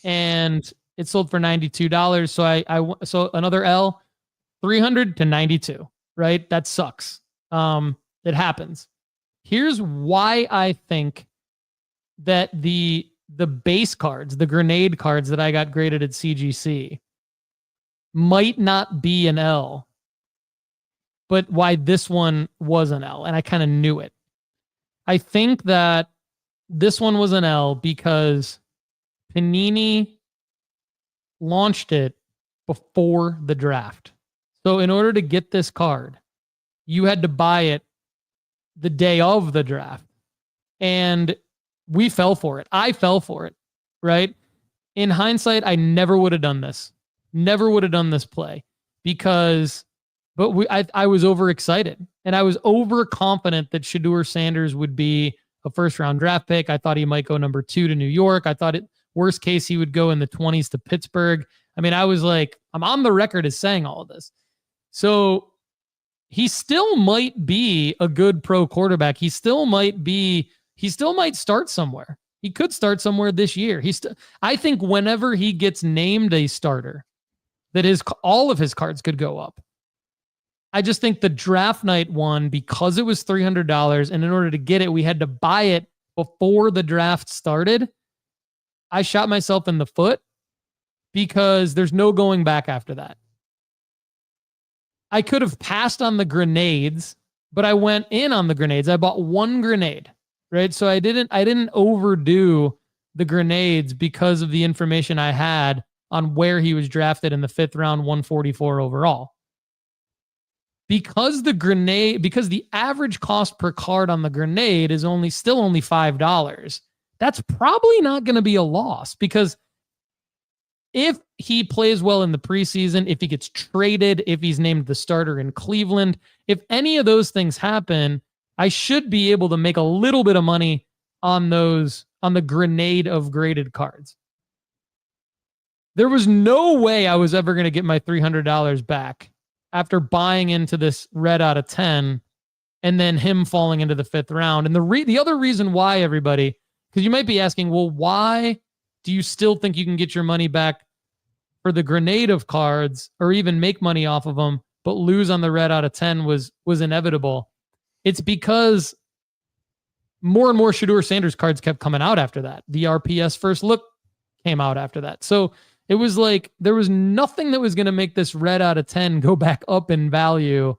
And it sold for $92. So so another L, 300 to 92, right? That sucks. It happens. Here's why I think that the base cards, the grenade cards that I got graded at CGC might not be an L, but why this one was an L, and I kind of knew it. I think that this one was an L because Panini launched it before the draft. So in order to get this card, you had to buy it the day of the draft. And we fell for it. I fell for it, right? In hindsight, I never would have done this. Never would have done this play because, I was overexcited and I was overconfident that Shadur Sanders would be a first round draft pick. I thought he might go number 2 to New York. I thought worst case, he would go in the 20s to Pittsburgh. I mean, I was like, I'm on the record as saying all of this. So he still might be a good pro quarterback. He still might start somewhere. He could start somewhere this year. I think whenever he gets named a starter, that all of his cards could go up. I just think the draft night one, because it was $300, and in order to get it, we had to buy it before the draft started. I shot myself in the foot because there's no going back after that. I could have passed on the grenades, but I went in on the grenades. I bought one grenade, right? So I didn't overdo the grenades because of the information I had on where he was drafted in the 5th round, 144 overall. Because the average cost per card on the grenade is still only $5. That's probably not going to be a loss because if he plays well in the preseason, if he gets traded, if he's named the starter in Cleveland, if any of those things happen, I should be able to make a little bit of money on the grenade of graded cards. There was no way I was ever going to get my $300 back after buying into this red out of 10 and then him falling into the 5th round. And the other reason why, everybody, because you might be asking, well, why do you still think you can get your money back for the grenade of cards or even make money off of them, but lose on the red out of 10 was inevitable? It's because more and more Shadur Sanders cards kept coming out after that. The RPS first look came out after that. So it was like there was nothing that was going to make this red out of 10 go back up in value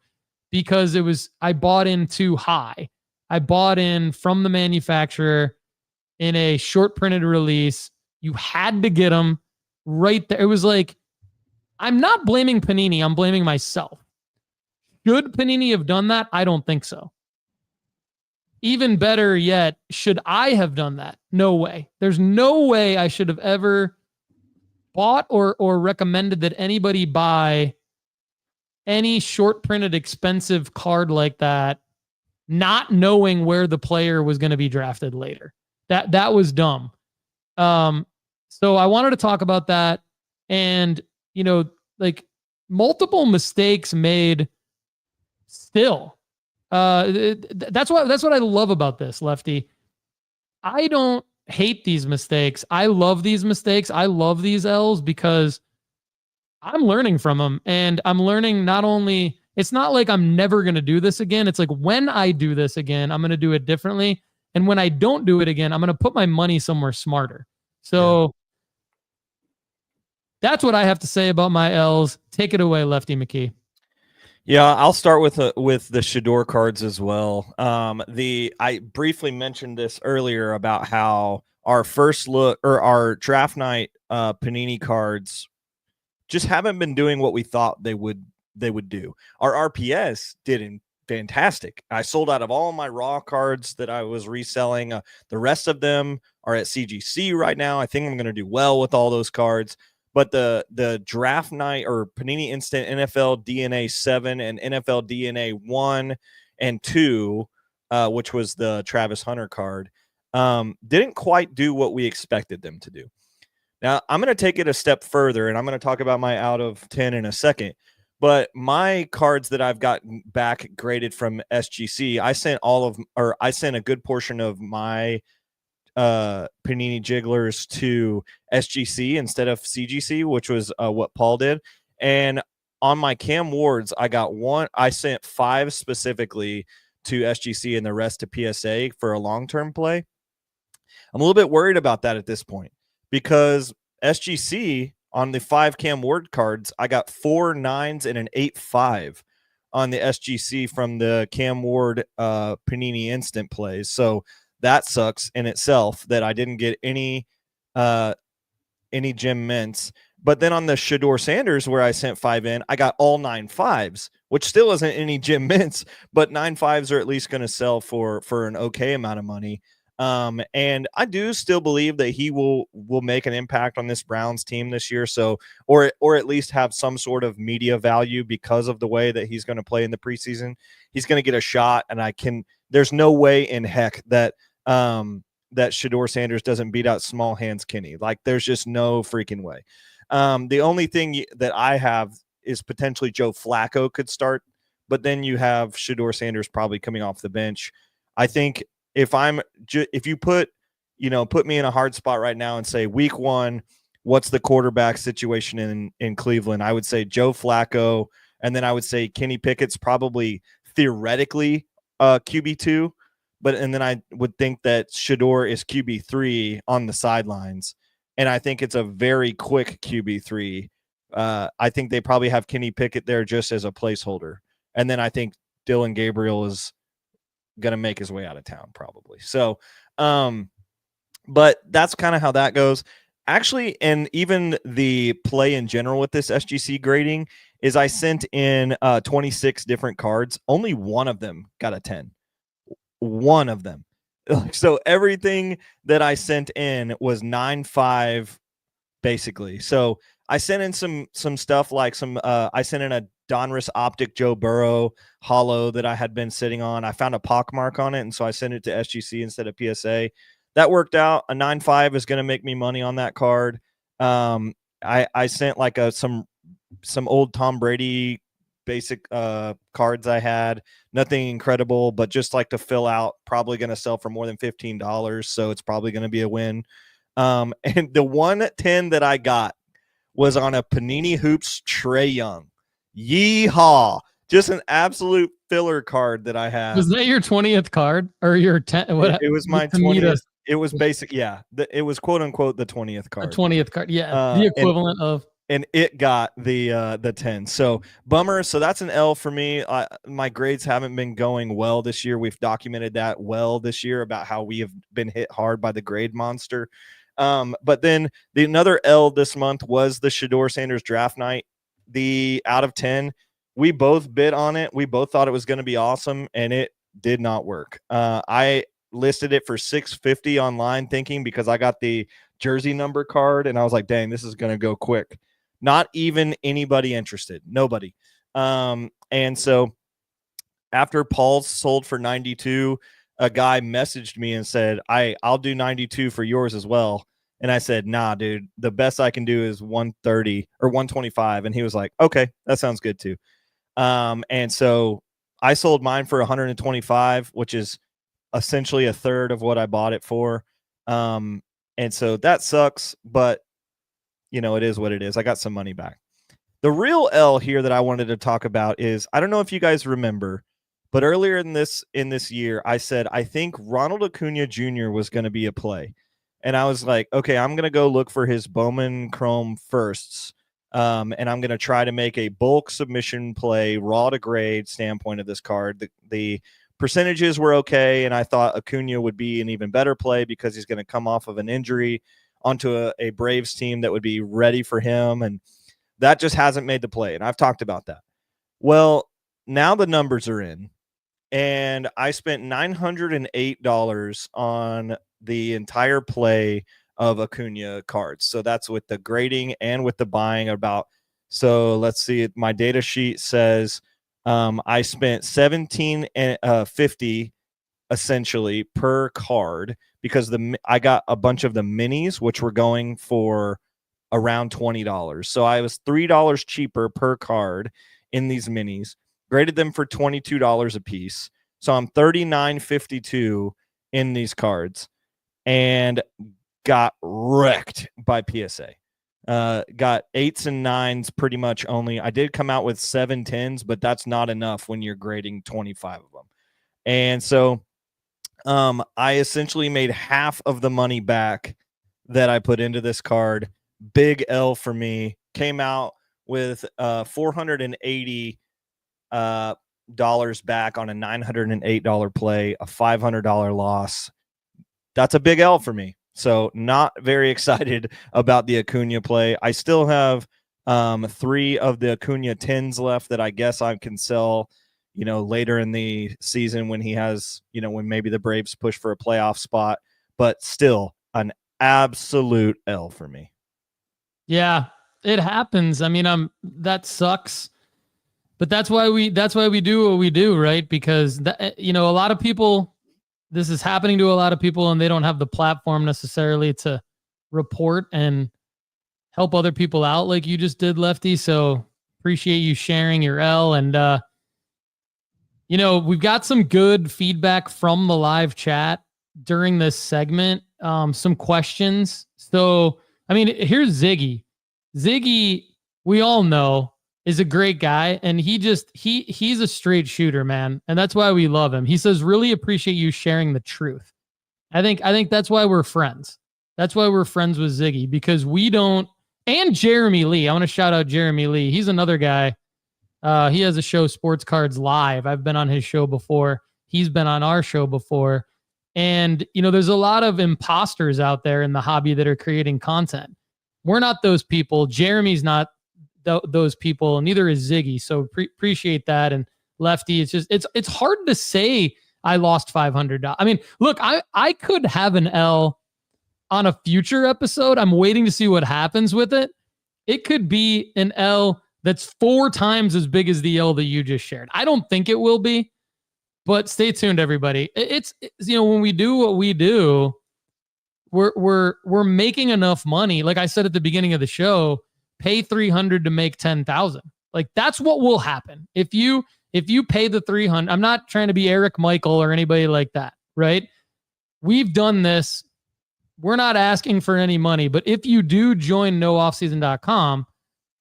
because I bought in too high. I bought in from the manufacturer in a short printed release. You had to get them right there. It was like, I'm not blaming Panini. I'm blaming myself. Should Panini have done that? I don't think so. Even better yet, should I have done that? No way. There's no way I should have ever bought or recommended that anybody buy any short printed expensive card like that, not knowing where the player was going to be drafted later. That was dumb. So I wanted to talk about that, and like multiple mistakes made still. That's what I love about this, Lefty. I don't hate these mistakes. I love these mistakes. I love these L's because I'm learning from them, and I'm learning not only, it's not like I'm never going to do this again. It's like when I do this again, I'm going to do it differently. And when I don't do it again, I'm going to put my money somewhere smarter. So that's what I have to say about my L's. Take it away, Lefty McKee. Yeah, I'll start with the Shedeur cards as well. I briefly mentioned this earlier about how our first look or our draft night Panini cards just haven't been doing what we thought they would do. Our RPS did fantastic. I sold out of all my raw cards that I was reselling. The rest of them are at CGC right now. I think I'm going to do well with all those cards. But the draft night or Panini Instant NFL DNA 7 and NFL DNA 1 and 2, which was the Travis Hunter card, didn't quite do what we expected them to do. Now, I'm going to take it a step further, and I'm going to talk about my out of 10 in a second. But my cards that I've gotten back graded from SGC, I sent a good portion of my Panini Jigglers to SGC instead of CGC, which was what Paul did. And on my Cam Wards, I sent 5 specifically to SGC and the rest to PSA for a long-term play. I'm a little bit worried about that at this point because SGC On the 5 Cam Ward cards, I got 4 9s and an 8-5 on the SGC from the Cam Ward Panini instant plays. So that sucks in itself that I didn't get any gem mints. But then on the Shadur Sanders, where I sent 5 in, I got all 9 5s, which still isn't any gem mints, but 9 5s are at least going to sell for an okay amount of money. And I do still believe that he will make an impact on this Browns team this year. So, or at least have some sort of media value because of the way that he's going to play in the preseason. He's going to get a shot, and there's no way in heck that Shadur Sanders doesn't beat out small hands Kenny. Like, there's just no freaking way. The only thing that I have is potentially Joe Flacco could start, but then you have Shadur Sanders probably coming off the bench. I think if you put me in a hard spot right now and say week 1, what's the quarterback situation in Cleveland? I would say Joe Flacco, and then I would say Kenny Pickett's probably theoretically QB2, and then I would think that Shedeur is QB3 on the sidelines. And I think it's a very quick QB3. I think they probably have Kenny Pickett there just as a placeholder. And then I think Dylan Gabriel is going to make his way out of town probably. So, but that's kind of how that goes. Actually, and even the play in general with this SGC grading is I sent in 26 different cards. Only one of them got a 10. One of them. So everything that I sent in was 9-5 basically. So I sent in some stuff like I sent in a Donruss Optic Joe Burrow hollow that I had been sitting on. I found a pockmark on it, and so I sent it to SGC instead of PSA. That worked out. A 9-5 is going to make me money on that card. I sent like some old Tom Brady basic cards I had. Nothing incredible, but just like to fill out, probably going to sell for more than $15, so it's probably going to be a win. And the 110 that I got was on a Panini Hoops Trae Young. Yeehaw! Just an absolute filler card that I have. Was that your 20th card or your 10? What? It was my 20th. It was basic. Yeah, it was quote unquote the 20th card. The 20th card. Yeah, the equivalent of. And it got the 10. So bummer. So that's an L for me. My grades haven't been going well this year. We've documented that well this year about how we have been hit hard by the grade monster. But then another L this month was the Shadur Sanders draft night. The out of 10, we both bid on it. We both thought it was going to be awesome, and it did not work. I listed it for $650 online thinking because I got the jersey number card, and I was like, dang, this is going to go quick. Not even anybody interested. Nobody. And so after Paul's sold for 92, a guy messaged me and said, I'll do 92 for yours as well. And I said, nah, dude, the best I can do is 130 or 125. And he was like, okay, that sounds good too. And so I sold mine for 125, which is essentially a third of what I bought it for. And so that sucks, but it is what it is. I got some money back. The real L here that I wanted to talk about is, I don't know if you guys remember, but earlier in this year, I said, I think Ronald Acuna Jr. was going to be a play. And I was like, okay, I'm going to go look for his Bowman Chrome firsts. And I'm going to try to make a bulk submission play, raw to grade standpoint of this card. The percentages were okay. And I thought Acuna would be an even better play because he's going to come off of an injury onto a Braves team that would be ready for him. And that just hasn't made the play. And I've talked about that. Well, now the numbers are in, and I spent $908 on the entire play of Acuna cards. So that's with the grading and with the buying about. So let's see. My data sheet says I spent $17.50 essentially per card, because I got a bunch of the minis, which were going for around $20. So I was $3 cheaper per card in these minis, graded them for $22 a piece. So I'm $39.52 in these cards, and got wrecked by PSA. Got 8s and 9s pretty much only. I did come out with 7 10s, but that's not enough when you're grading 25 of them. And so I essentially made half of the money back that I put into this card big L for me. Came out with $480 dollars back on a $908 play, a $500 loss. That's a big L for me. So not very excited about the Acuna play. I still have 3 of the Acuna 10s left that I guess I can sell, later in the season when he has, when maybe the Braves push for a playoff spot, but still an absolute L for me. Yeah, it happens. I mean, that sucks, but that's why we do what we do, right? Because a lot of people, this is happening to a lot of people, and they don't have the platform necessarily to report and help other people out like you just did, Lefty. So appreciate you sharing your L. And, we've got some good feedback from the live chat during this segment. Some questions. So, here's Ziggy. Ziggy, we all know, is a great guy, and he's a straight shooter, man. And that's why we love him. He says, really appreciate you sharing the truth. I think that's why we're friends. That's why we're friends with Ziggy, because we don't. And Jeremy Lee. I want to shout out Jeremy Lee. He's another guy. He has a show, Sports Cards Live. I've been on his show before. He's been on our show before. And, there's a lot of imposters out there in the hobby that are creating content. We're not those people. Jeremy's not those people, and neither is Ziggy. So appreciate that. And Lefty, it's hard to say I lost $500. Look, I could have an L on a future episode. I'm waiting to see what happens with it. It could be an L that's 4 times as big as the L that you just shared. I don't think it will be, but stay tuned, everybody. It's when we do what we do, we're making enough money. Like I said at the beginning of the show, pay $300 to make $10,000. Like that's what will happen if you pay the $300. I'm not trying to be Eric Michael or anybody like that, right? We've done this. We're not asking for any money, but if you do join nooffseason.com,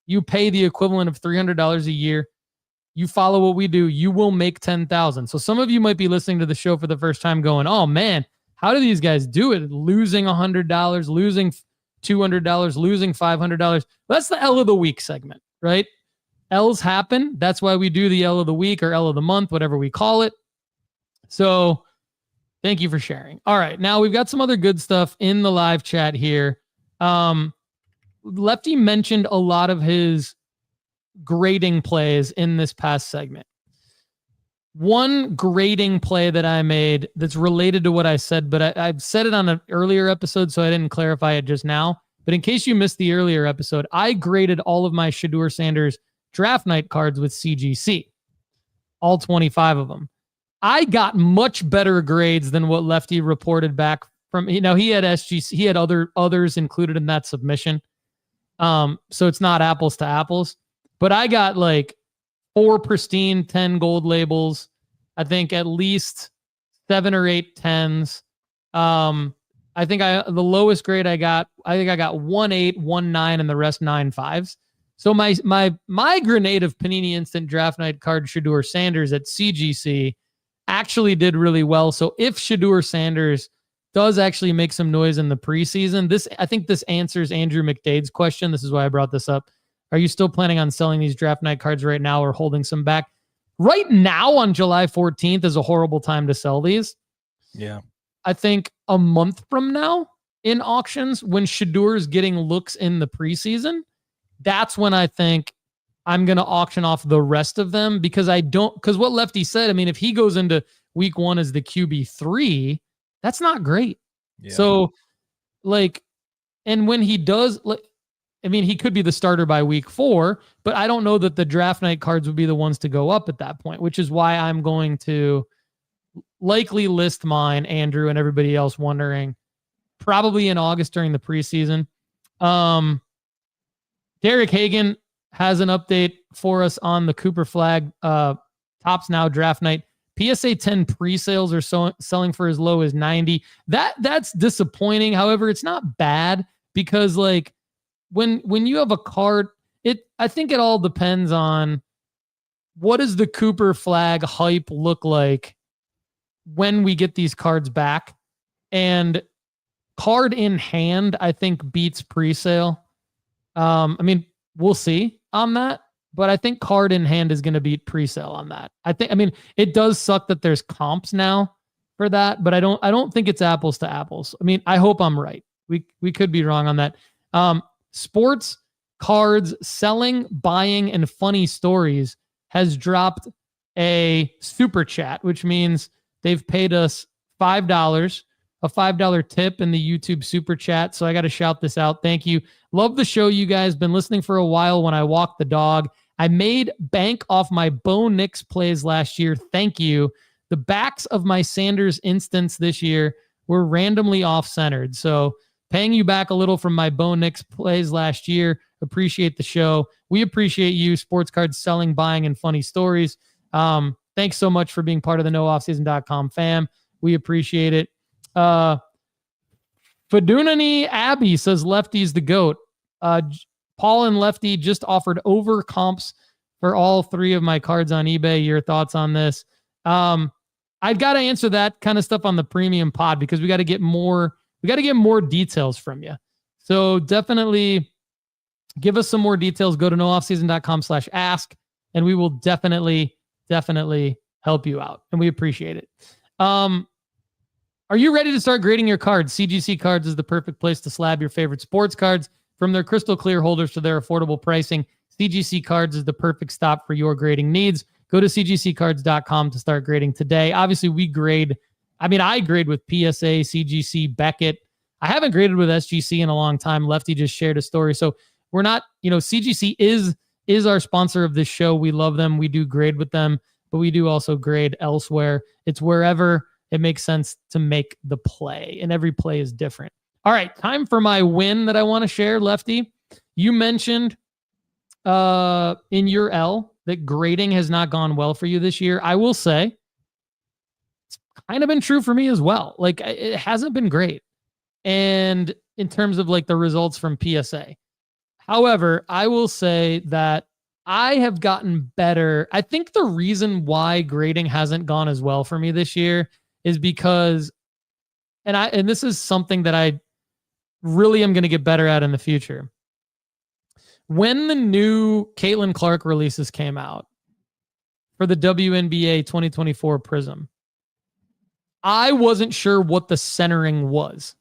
you pay the equivalent of $300 a year. You follow what we do, you will make $10,000. So some of you might be listening to the show for the first time going, oh man, how do these guys do it? Losing $100, losing $200, losing $500. That's the L of the week segment, right? L's happen. That's why we do the L of the week or L of the month, whatever we call it. So thank you for sharing. All right. Now we've got some other good stuff in the live chat here. Lefty mentioned a lot of his grading plays in this past segment. One grading play that I made that's related to what I said, but I've said it on an earlier episode, so I didn't clarify it just now. But in case you missed the earlier episode, I graded all of my Shadur Sanders draft night cards with CGC, all 25 of them. I got much better grades than what Lefty reported back from, he had SGC, he had others included in that submission. So it's not apples to apples, but I got like 4 pristine 10 gold labels. I think at least 7 or 8 10s. I think the lowest grade I got 1.8, 1.9, and the rest 9.5s. So my grenade of Panini Instant Draft Night card Shadur Sanders at CGC actually did really well. So if Shadur Sanders does actually make some noise in the preseason, I think this answers Andrew McDade's question. This is why I brought this up. Are you still planning on selling these draft night cards right now or holding some back? Right now on July 14th is a horrible time to sell these. Yeah. I think a month from now in auctions, when Shedeur is getting looks in the preseason, that's when I think I'm going to auction off the rest of them, because what Lefty said, if he goes into week 1 as the QB3, that's not great. Yeah. So and when he does, he could be the starter by week 4, but I don't know that the draft night cards would be the ones to go up at that point, which is why I'm going to likely list mine, Andrew, and everybody else wondering, probably in August during the preseason. Derek Hagan has an update for us on the Cooper Flagg Tops Now draft night. PSA 10 pre-sales are selling for as low as 90. That's disappointing. However, it's not bad, because when you have a card, I think it all depends on what does the Cooper Flagg hype look like when we get these cards back. And card in hand, I think, beats pre-sale. I mean, we'll see on that, but I think card in hand is going to beat pre-sale on that. I mean, it does suck that there's comps now for that, but I don't think it's apples to apples. I mean, I hope I'm right. We could be wrong on that. Sports cards selling, buying, and funny stories has dropped a super chat, which means they've paid us $5, a $5 tip in the YouTube super chat. So I got to shout this out. Thank you. Love the show, you guys. Been listening for a while when I walk the dog. I made bank off my Bo Nix plays last year. Thank you. The backs of my Sanders instance this year were randomly off-centered. So paying you back a little from my Bo Nix plays last year. Appreciate the show. We appreciate you, sports cards selling, buying, and funny stories. Thanks so much for being part of the NoOffseason.com fam. We appreciate it. Fadunani Abby says Lefty's the GOAT. Paul and Lefty just offered over comps for all 3 of my cards on eBay. Your thoughts on this? I've got to answer that kind of stuff on the premium pod because we got to get more details from you. So definitely give us some more details. Go to nooffseason.com/ask and we will definitely help you out. And we appreciate it. Are you ready to start grading your cards? CGC Cards is the perfect place to slab your favorite sports cards. From their crystal clear holders to their affordable pricing, CGC Cards is the perfect stop for your grading needs. Go to cgccards.com to start grading today. Obviously, we grade. I mean, I grade with PSA, CGC, Beckett. I haven't graded with SGC in a long time. Lefty just shared a story. So we're not, CGC is our sponsor of this show. We love them. We do grade with them, but we do also grade elsewhere. It's wherever it makes sense to make the play, and every play is different. All right, time for my win that I want to share, Lefty. You mentioned in your L that grading has not gone well for you this year. I will say it's kind of been true for me as well. Like, it hasn't been great. And in terms of like the results from PSA. However, I will say that I have gotten better. I think the reason why grading hasn't gone as well for me this year is because, and this is something that I really am going to get better at in the future. When the new Caitlin Clark releases came out for the WNBA 2024 Prism, I wasn't sure what the centering was.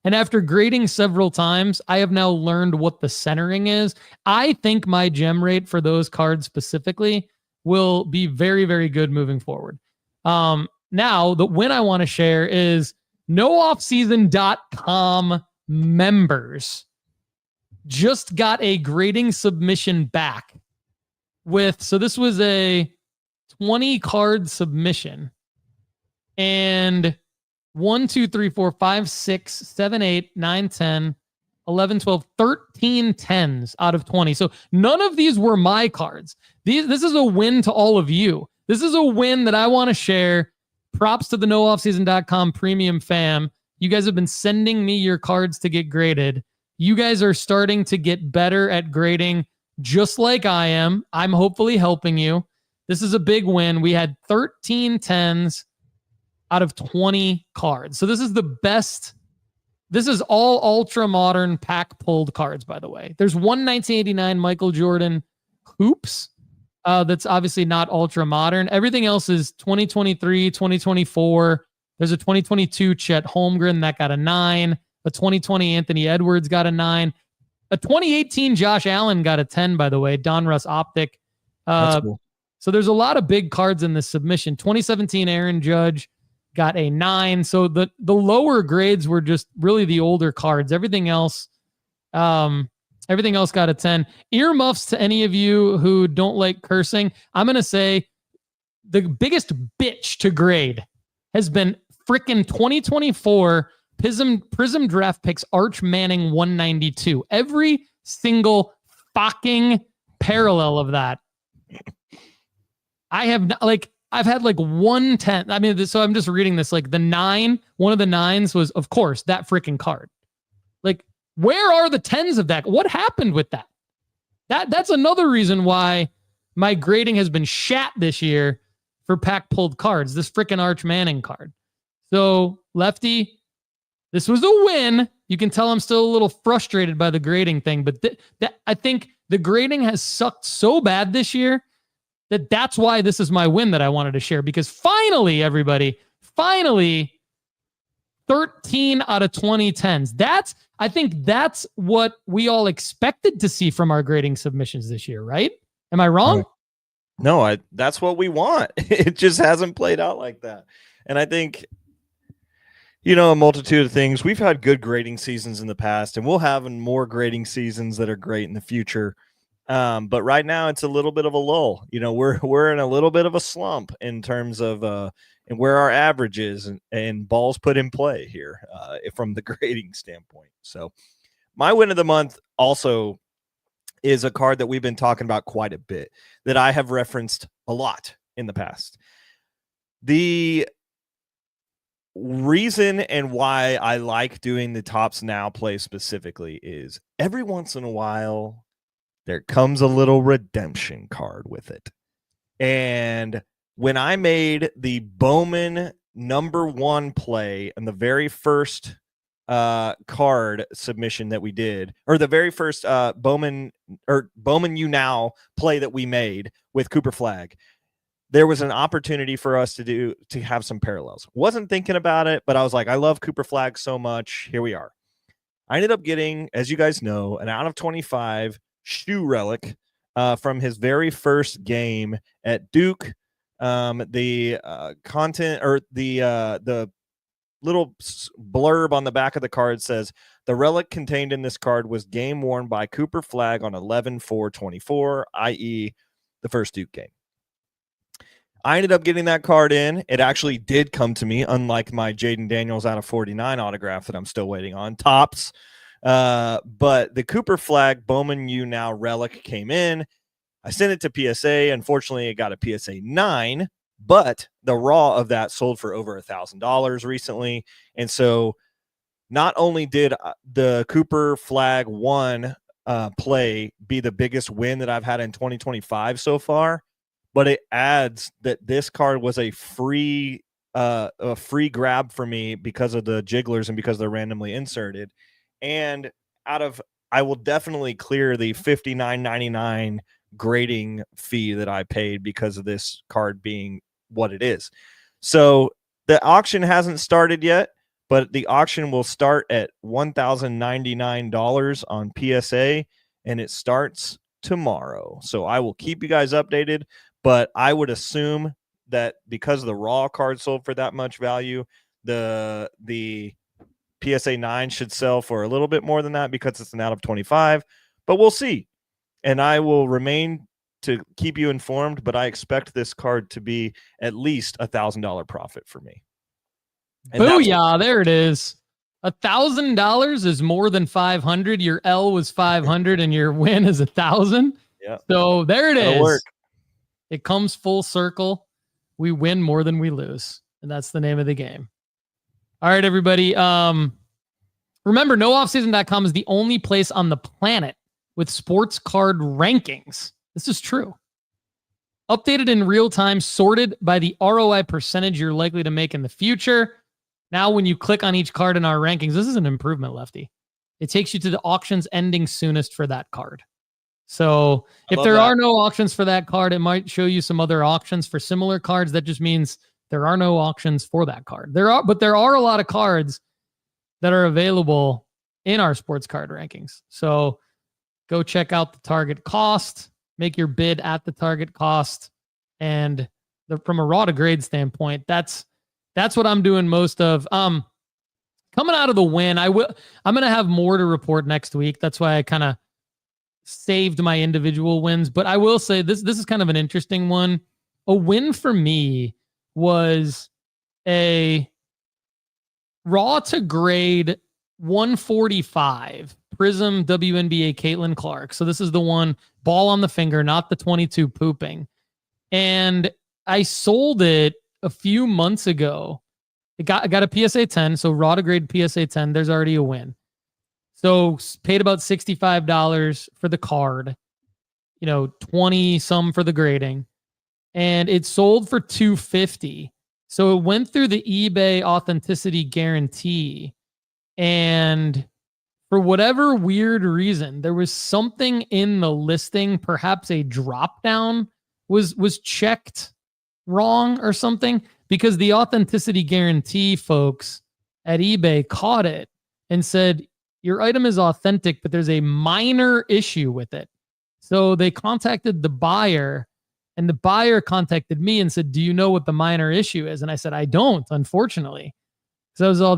And after grading several times, I have now learned what the centering is. I think my gem rate for those cards specifically will be very, very good moving forward. Now, the win I want to share is nooffseason.com members just got a grading submission back so this was a 20 card submission, and 1, 2, 3, 4, 5, 6, 7, 8, 9, 10, 11, 12, 13 10s out of 20. So none of these were my cards. This is a win to all of you. This is a win that I want to share. Props to the nooffseason.com premium fam. You guys have been sending me your cards to get graded. You guys are starting to get better at grading just like I am. I'm hopefully helping you. This is a big win. We had 13 10s out of 20 cards. So this is the best. This is all ultra modern pack pulled cards, by the way. There's one 1989 Michael Jordan hoops. That's obviously not ultra modern. Everything else is 2023, 2024. There's a 2022 Chet Holmgren that got a 9. A 2020 Anthony Edwards got a 9. A 2018 Josh Allen got a 10, by the way. Donruss Optic. That's cool. So there's a lot of big cards in this submission. 2017 Aaron Judge got a 9. So the lower grades were just really the older cards. Everything else got a 10. Earmuffs to any of you who don't like cursing. I'm going to say the biggest bitch to grade has been freaking 2024 Prism Draft Picks Arch Manning 192. Every single fucking parallel of that. I've had like 1/10. I mean, so I'm just reading this. Like the 9, one of the 9s was, of course, that freaking card. Like, where are the 10s of that? What happened with that? That's another reason why my grading has been shat this year for pack pulled cards. This freaking Arch Manning card. So Lefty, This was a win. You can tell I'm still a little frustrated by the grading thing, but I think the grading has sucked so bad this year that's why this is my win that I wanted to share, because finally, everybody, 13 out of 20 10s. I think that's what we all expected to see from our grading submissions this year, right? Am I wrong? No, that's what we want. It just hasn't played out like that. And I think, a multitude of things. We've had good grading seasons in the past, and we'll have more grading seasons that are great in the future. But right now it's a little bit of a lull. We're in a little bit of a slump in terms of and where our average is and balls put in play here from the grading standpoint. So my win of the month also is a card that we've been talking about quite a bit, that I have referenced a lot in the past. The reason and why I like doing the Tops Now play specifically is every once in a while there comes a little redemption card with it. And when I made the Bowman #1 play and the very first card submission that we did, or the very first Bowman You Now play that we made with Cooper Flagg, there was an opportunity for us to have some parallels. Wasn't thinking about it, but I was like, I love Cooper Flagg so much. Here we are. I ended up getting, as you guys know, an out of 25 shoe relic from his very first game at Duke. The little blurb on the back of the card says, the relic contained in this card was game worn by Cooper Flagg on 11/4/24, i.e. the first Duke game. I ended up getting that card in. It actually did come to me, unlike my Jaden Daniels out of 49 autograph that I'm still waiting on. Tops. But the Cooper Flagg Bowman You Now relic came in. I sent it to PSA. Unfortunately, it got a PSA 9, but the raw of that sold for over $1,000 recently. And so not only did the Cooper Flagg 1 play be the biggest win that I've had in 2025 so far, but it adds that this card was a free grab for me because of the jigglers and because they're randomly inserted. And I will definitely clear the $59.99 grading fee that I paid because of this card being what it is. So the auction hasn't started yet, but the auction will start at $1,099 on PSA, and it starts tomorrow. So I will keep you guys updated, but I would assume that because the raw card sold for that much value, the PSA 9 should sell for a little bit more than that because it's an out of 25, but we'll see. And I will remain to keep you informed, but I expect this card to be at least $1,000 profit for me. Booyah, there it is. $1,000 is more than 500. Your L was 500 and your win is 1,000. Yeah. So there it That'll is. work. It comes full circle. We win more than we lose. And that's the name of the game. All right, everybody. Remember, nooffseason.com is the only place on the planet with sports card rankings. This is true. Updated in real time, sorted by the ROI percentage you're likely to make in the future. Now, when you click on each card in our rankings, this is an improvement, Lefty. It takes you to the auctions ending soonest for that card. So if there are no auctions for that card, it might show you some other auctions for similar cards. That just means there are no auctions for that card. There are a lot of cards that are available in our sports card rankings. So go check out the target cost, make your bid at the target cost. And from a raw to grade standpoint, that's what I'm doing most of. Coming out of the win, I'm going to have more to report next week. That's why I kind of saved my individual wins. But I will say this is kind of an interesting one. A win for me was a raw to grade 145 Prism WNBA Caitlin Clark. So this is the one, ball on the finger, not the 22 pooping. And I sold it a few months ago. I got a PSA 10, so raw to grade PSA 10, there's already a win. So paid about $65 for the card, 20 some for the grading, and it sold for $250. So it went through the eBay authenticity guarantee, And for whatever weird reason, there was something in the listing, perhaps a drop down was checked wrong or something, because the authenticity guarantee folks at eBay caught it and said, your item is authentic, but there's a minor issue with it. So they contacted the buyer, and the buyer contacted me and said, do you know what the minor issue is? And I said, I don't, unfortunately. So that was all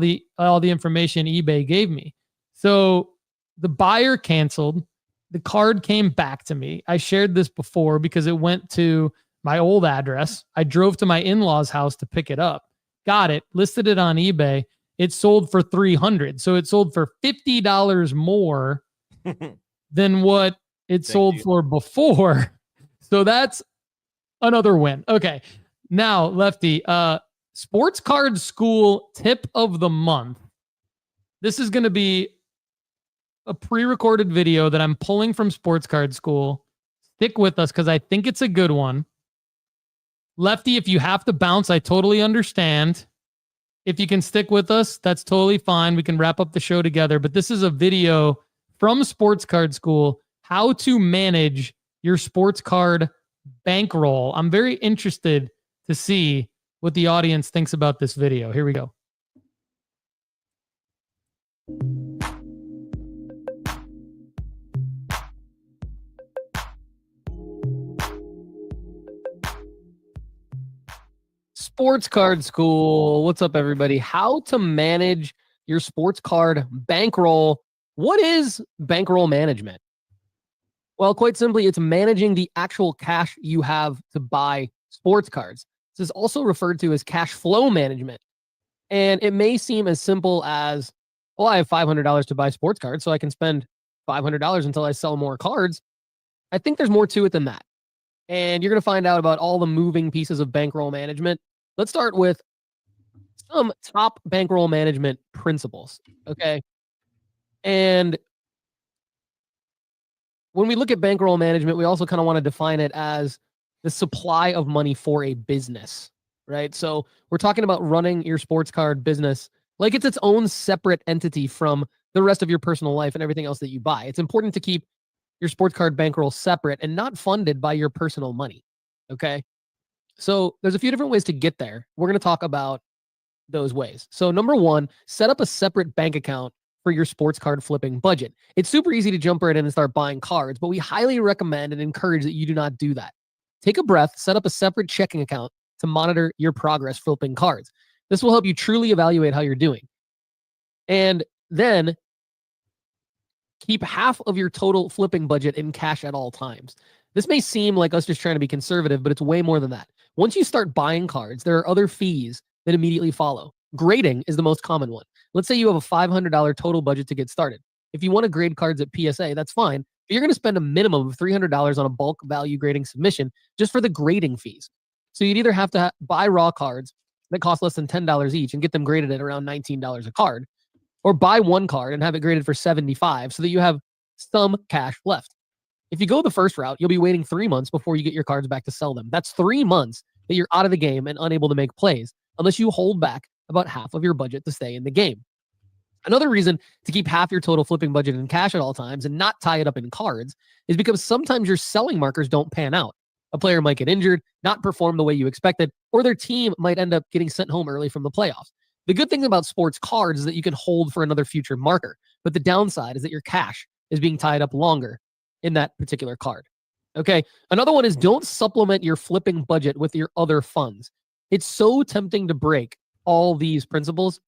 the information eBay gave me. So the buyer canceled. The card came back to me. I shared this before because it went to my old address. I drove to my in-laws' house to pick it up. Got it, listed it on eBay. It sold for $300. So it sold for $50 more than what it sold for before. So that's another win. Okay. Now, Lefty, Sports Card School tip of the month. This is going to be a pre-recorded video that I'm pulling from Sports Card School. Stick with us because I think it's a good one. Lefty, if you have to bounce, I totally understand. If you can stick with us, that's totally fine. We can wrap up the show together. But this is a video from Sports Card School, how to manage your sports card bankroll. I'm very interested to see what the audience thinks about this video. Here we go. Sports Card School. What's up, everybody? How to manage your sports card bankroll. What is bankroll management? Well, quite simply, it's managing the actual cash you have to buy sports cards. This is also referred to as cash flow management. And it may seem as simple as, well, I have $500 to buy sports cards, so I can spend $500 until I sell more cards. I think there's more to it than that. And you're going to find out about all the moving pieces of bankroll management. Let's start with some top bankroll management principles, okay? And when we look at bankroll management, we also kind of want to define it as the supply of money for a business, right? So we're talking about running your sports card business like it's its own separate entity from the rest of your personal life and everything else that you buy. It's important to keep your sports card bankroll separate and not funded by your personal money, okay? So there's a few different ways to get there. We're going to talk about those ways. So number one, set up a separate bank account for your sports card flipping budget. It's super easy to jump right in and start buying cards, but we highly recommend and encourage that you do not do that. Take a breath, set up a separate checking account to monitor your progress flipping cards. This will help you truly evaluate how you're doing. And then keep half of your total flipping budget in cash at all times. This may seem like us just trying to be conservative, but it's way more than that. Once you start buying cards, there are other fees that immediately follow. Grading is the most common one. Let's say you have a $500 total budget to get started. If you want to grade cards at PSA, that's fine, but you're going to spend a minimum of $300 on a bulk value grading submission just for the grading fees. So you'd either have to buy raw cards that cost less than $10 each and get them graded at around $19 a card, or buy one card and have it graded for $75 so that you have some cash left. If you go the first route, you'll be waiting 3 months before you get your cards back to sell them. That's 3 months that you're out of the game and unable to make plays unless you hold back about half of your budget to stay in the game. Another reason to keep half your total flipping budget in cash at all times and not tie it up in cards is because sometimes your selling markers don't pan out. A player might get injured, not perform the way you expected, or their team might end up getting sent home early from the playoffs. The good thing about sports cards is that you can hold for another future marker, but the downside is that your cash is being tied up longer in that particular card. Okay. Another one is don't supplement your flipping budget with your other funds. It's so tempting to break all these principles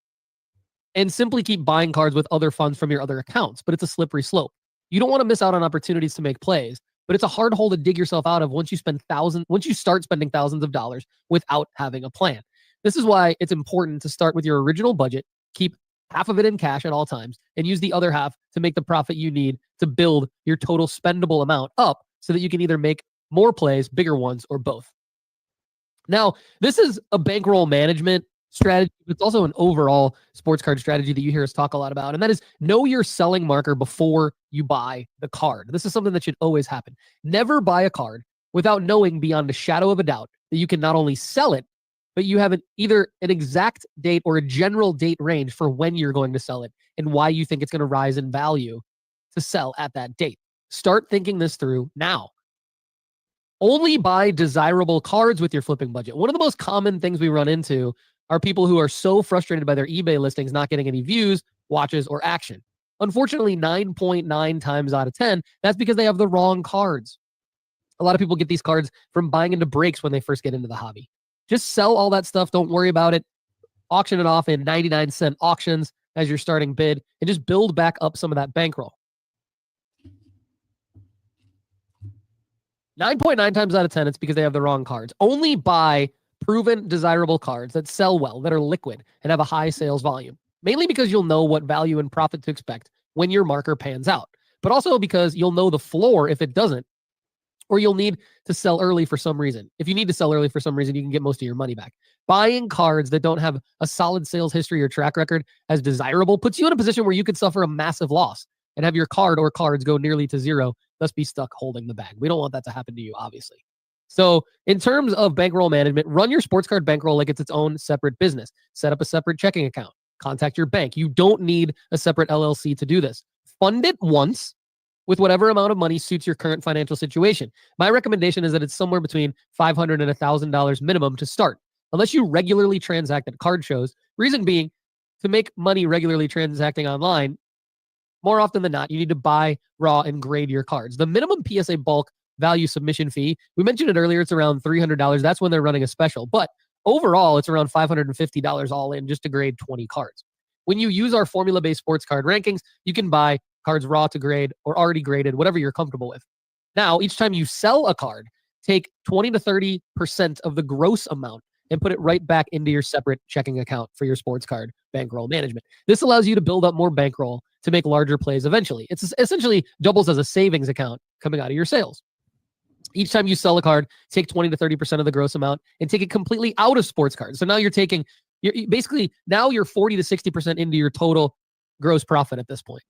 and simply keep buying cards with other funds from your other accounts, but it's a slippery slope. You don't want to miss out on opportunities to make plays, but it's a hard hole to dig yourself out of once you start spending thousands of dollars without having a plan. This is why it's important to start with your original budget, keep half of it in cash at all times, and use the other half to make the profit you need to build your total spendable amount up so that you can either make more plays, bigger ones, or both. Now, this is a bankroll management strategy. It's also an overall sports card strategy that you hear us talk a lot about, and that is know your selling marker before you buy the card. This is something that should always happen. Never buy a card without knowing beyond a shadow of a doubt that you can not only sell it, but you have either an exact date or a general date range for when you're going to sell it and why you think it's going to rise in value to sell at that date. Start thinking this through now. Only buy desirable cards with your flipping budget. One of the most common things we run into are people who are so frustrated by their eBay listings not getting any views, watches, or action. Unfortunately, 9.9 times out of 10, that's because they have the wrong cards. A lot of people get these cards from buying into breaks when they first get into the hobby. Just sell all that stuff. Don't worry about it. Auction it off in 99-cent auctions as your starting bid and just build back up some of that bankroll. 9.9 times out of 10, it's because they have the wrong cards. Only buy proven, desirable cards that sell well, that are liquid, and have a high sales volume. Mainly because you'll know what value and profit to expect when your marker pans out. But also because you'll know the floor if it doesn't, or you'll need to sell early for some reason. If you need to sell early for some reason, you can get most of your money back. Buying cards that don't have a solid sales history or track record as desirable puts you in a position where you could suffer a massive loss and have your card or cards go nearly to zero, thus be stuck holding the bag. We don't want that to happen to you, obviously. So in terms of bankroll management, run your sports card bankroll like it's its own separate business. Set up a separate checking account. Contact your bank. You don't need a separate LLC to do this. Fund it once with whatever amount of money suits your current financial situation. My recommendation is that it's somewhere between $500 and $1,000 minimum to start, unless you regularly transact at card shows. Reason being, to make money regularly transacting online, more often than not, you need to buy raw and grade your cards. The minimum PSA bulk value submission fee, we mentioned it earlier, it's around $300. That's when they're running a special. But overall, it's around $550 all in just to grade 20 cards. When you use our formula-based sports card rankings, you can buy cards raw to grade or already graded, whatever you're comfortable with. Now, each time you sell a card, take 20 to 30% of the gross amount and put it right back into your separate checking account for your sports card bankroll management. This allows you to build up more bankroll to make larger plays eventually. It's essentially doubles as a savings account coming out of your sales. Each time you sell a card, take 20 to 30% of the gross amount and take it completely out of sports cards. So now you're 40 to 60% into your total gross profit at this point.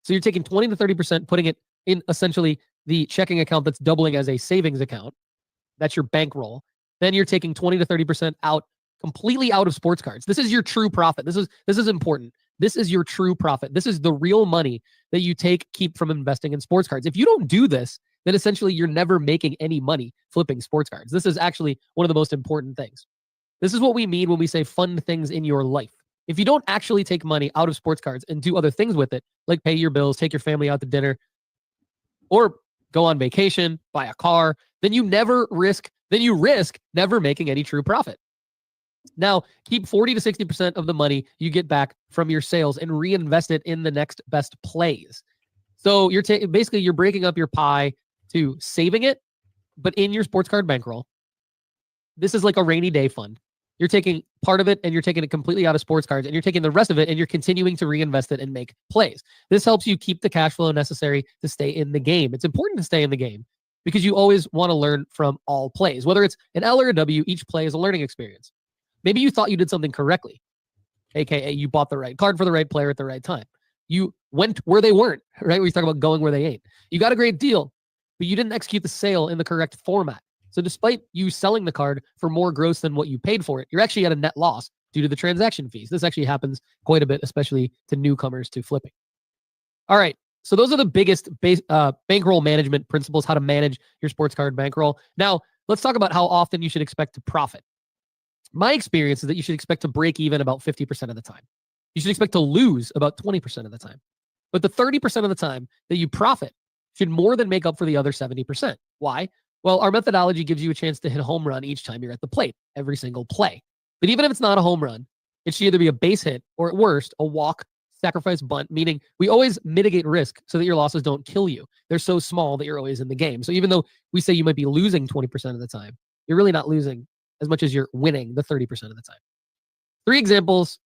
So you're taking 20 to 30%, putting it in essentially the checking account that's doubling as a savings account. That's your bankroll. Then you're taking 20 to 30% out, completely out of sports cards. This is your true profit. This is important. This is your true profit. This is the real money that you keep from investing in sports cards. If you don't do this, then essentially you're never making any money flipping sports cards. This is actually one of the most important things. This is what we mean when we say fund things in your life. If you don't actually take money out of sports cards and do other things with it, like pay your bills, take your family out to dinner, or go on vacation, buy a car, then you risk never making any true profit. Now, keep 40 to 60% of the money you get back from your sales and reinvest it in the next best plays. So you're breaking up your pie to saving it, but in your sports card bankroll. This is like a rainy day fund. You're taking part of it and you're taking it completely out of sports cards, and you're taking the rest of it and you're continuing to reinvest it and make plays. This helps you keep the cash flow necessary to stay in the game. It's important to stay in the game because you always want to learn from all plays. Whether it's an L or a W, each play is a learning experience. Maybe you thought you did something correctly, aka you bought the right card for the right player at the right time. You went where they weren't, right? We talk about going where they ain't. You got a great deal, but you didn't execute the sale in the correct format. So despite you selling the card for more gross than what you paid for it, you're actually at a net loss due to the transaction fees. This actually happens quite a bit, especially to newcomers to flipping. All right. So those are the biggest bankroll management principles, how to manage your sports card bankroll. Now, let's talk about how often you should expect to profit. My experience is that you should expect to break even about 50% of the time. You should expect to lose about 20% of the time. But the 30% of the time that you profit should more than make up for the other 70%. Why? Well, our methodology gives you a chance to hit a home run each time you're at the plate, every single play. But even if it's not a home run, it should either be a base hit or at worst, a walk, sacrifice bunt, meaning we always mitigate risk so that your losses don't kill you. They're so small that you're always in the game. So even though we say you might be losing 20% of the time, you're really not losing as much as you're winning the 30% of the time. 3 examples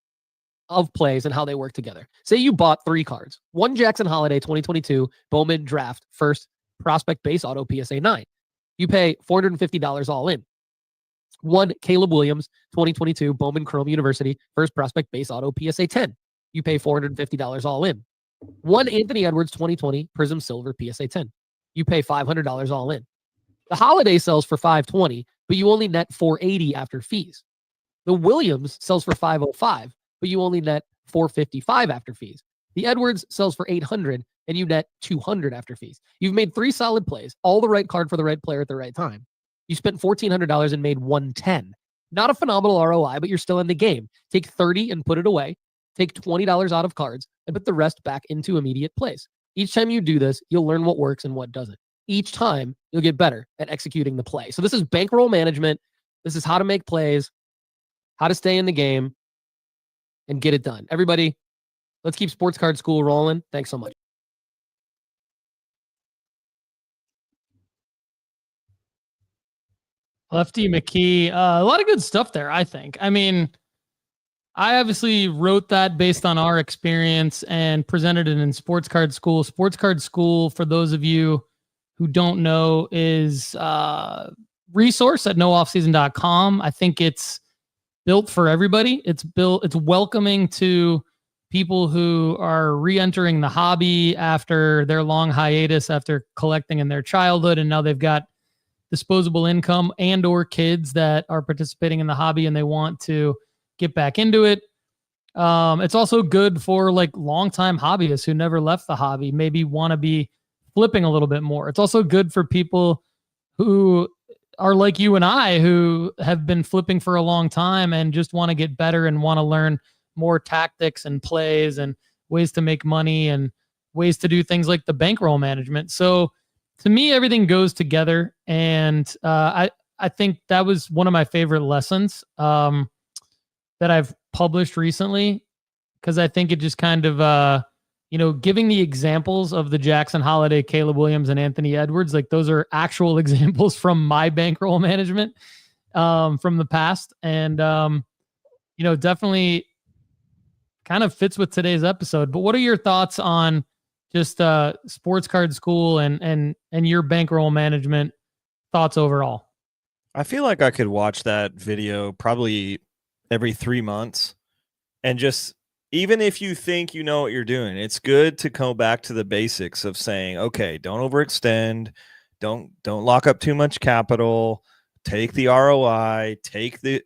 of plays and how they work together. Say you bought 3 cards. 1 Jackson Holiday 2022 Bowman Draft First Prospect Base Auto PSA 9. You pay $450 all in. 1 Caleb Williams 2022 Bowman Chrome University First Prospect Base Auto PSA 10. You pay $450 all in. 1 Anthony Edwards 2020 Prism Silver PSA 10. You pay $500 all in. The Holiday sells for $520, but you only net $480 after fees. The Williams sells for $505, but you only net $455 after fees. The Edwards sells for $800, and you net $200 after fees. You've made 3 solid plays, all the right card for the right player at the right time. You spent $1,400 and made $110. Not a phenomenal ROI, but you're still in the game. Take 30 and put it away. Take $20 out of cards and put the rest back into immediate plays. Each time you do this, you'll learn what works and what doesn't. Each time, you'll get better at executing the play. So this is bankroll management. This is how to make plays, how to stay in the game, and get it done. Everybody, let's keep Sports Card School rolling. Thanks so much. Lefty, McKee, a lot of good stuff there, I think. I mean, I obviously wrote that based on our experience and presented it in Sports Card School. Sports Card School, for those of you who don't know, is a resource at nooffseason.com. I think it's built for everybody. It's welcoming to people who are re-entering the hobby after their long hiatus, after collecting in their childhood, and now they've got disposable income and or kids that are participating in the hobby and they want to get back into it. It's also good for like longtime hobbyists who never left the hobby, maybe want to be flipping a little bit more. It's also good for people who are like you and I, who have been flipping for a long time and just want to get better and want to learn more tactics and plays and ways to make money and ways to do things like the bankroll management. So to me, everything goes together. And I think that was one of my favorite lessons that I've published recently, because I think it just kind of, giving the examples of the Jackson Holiday, Caleb Williams, and Anthony Edwards, like those are actual examples from my bankroll management from the past. And, definitely kind of fits with today's episode. But what are your thoughts on just Sports Card School and your bankroll management thoughts overall? I feel like I could watch that video probably every 3 months, and just, even if you think you know what you're doing, it's good to go back to the basics of saying, okay, don't overextend, don't lock up too much capital, take the ROI, take the,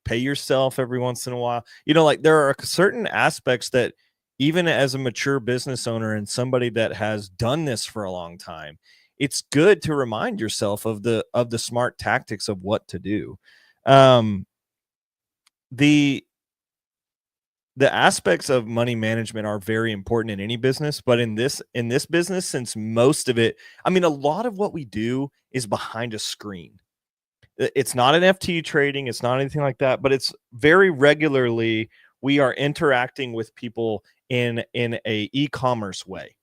pay yourself every once in a while. Like there are certain aspects that even as a mature business owner and somebody that has done this for a long time, it's good to remind yourself of the smart tactics of what to do. The aspects of money management are very important in any business, but in this business, since most of it, a lot of what we do is behind a screen. It's not NFT trading, it's not anything like that, but it's very regularly we are interacting with people in a e-commerce way.